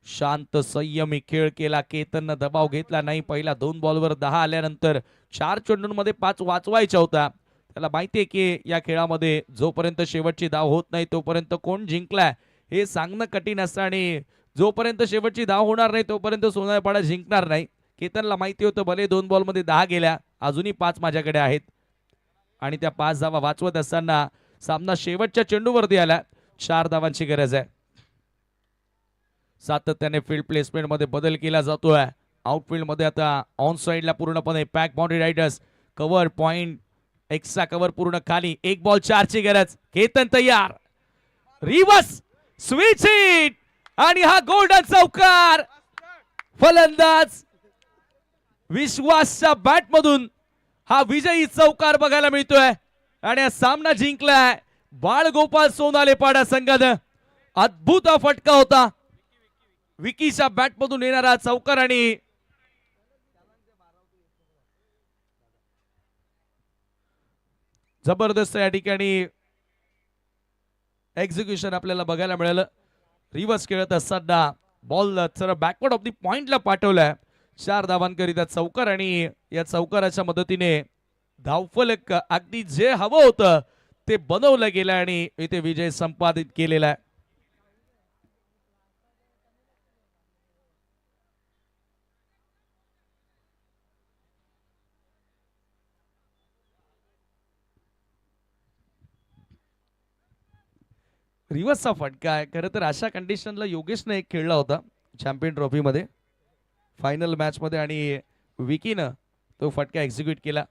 शांत संयमी खेळ केला, केतननं दबाव घेतला नाही. पहिल्या 2 बॉलवर 10 आल्यानंतर 4 चेंडूंमध्ये 5 वाचवायचा होता. त्याला माहितीये की या खेळामध्ये जोपर्यंत शेवटची धाव होत नाही तोपर्यंत कोण जिंकलाय हे सांगणं कठीण असतं आणि जोपर्यंत शेवटची धाव होणार नाही तोपर्यंत सोनाळपाडा जिंकणार नाही. केतनला माहिती होतं, भले 2 बॉलमध्ये 10 गेल्या, अजूनही 5 माझ्याकडे आहेत आणि त्या 5 धावा वाचवत असताना सामना शेवटच्या चेंडूवरती आला. 4 धावांची गरज आहे. सातत्याने फील्ड प्लेसमेंट मध्ये बदल केला जातोय. आउटफील्ड मध्ये आता ऑन साइडला पूर्णपणे pack boundary riders, cover point extra cover पूर्ण खाली. 1 बॉल 4 ची गरज. केतन तयार, रिवर्स स्विच हिट आणि हा गोल्डन चौकार. फलंदाज विश्वासच्या बॅट मधून हा विजयी चौकार बघायला मिळतोय आणि हा सामना जिंकलाय बाळगोपाल सोनालेपाडा संघानं. अद्भुत हा फटका होता. विकीच्या बॅट मधून येणारा चौकार आणि जबरदस्त या ठिकाणी एक्झिक्युशन आपल्याला बघायला मिळालं. रिव्हर्स खेळत असताना बॉल जरा बॅकवर्ड ऑफ द पॉइंटला पाठवलाय. 4 धावांकरिता चौकार आणि या चौकाराच्या मदतीने धावफलक अगदी जे हवं होतं ते बनवलं गेलं आणि इथे विजय संपादित केलेला आहे. रिव्हर्सचा फटका आहे. खरं तर अशा कंडिशनला योगेशने एक खेळला होता चॅम्पियन ट्रॉफी मध्ये फायनल मॅच मध्ये आणि विकीनं तो फटका एक्झिक्यूट केला.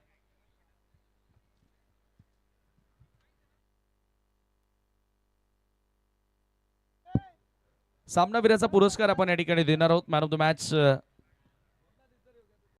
सामनावीराचा पुरस्कार आपण या ठिकाणी देणार आहोत. Man of the match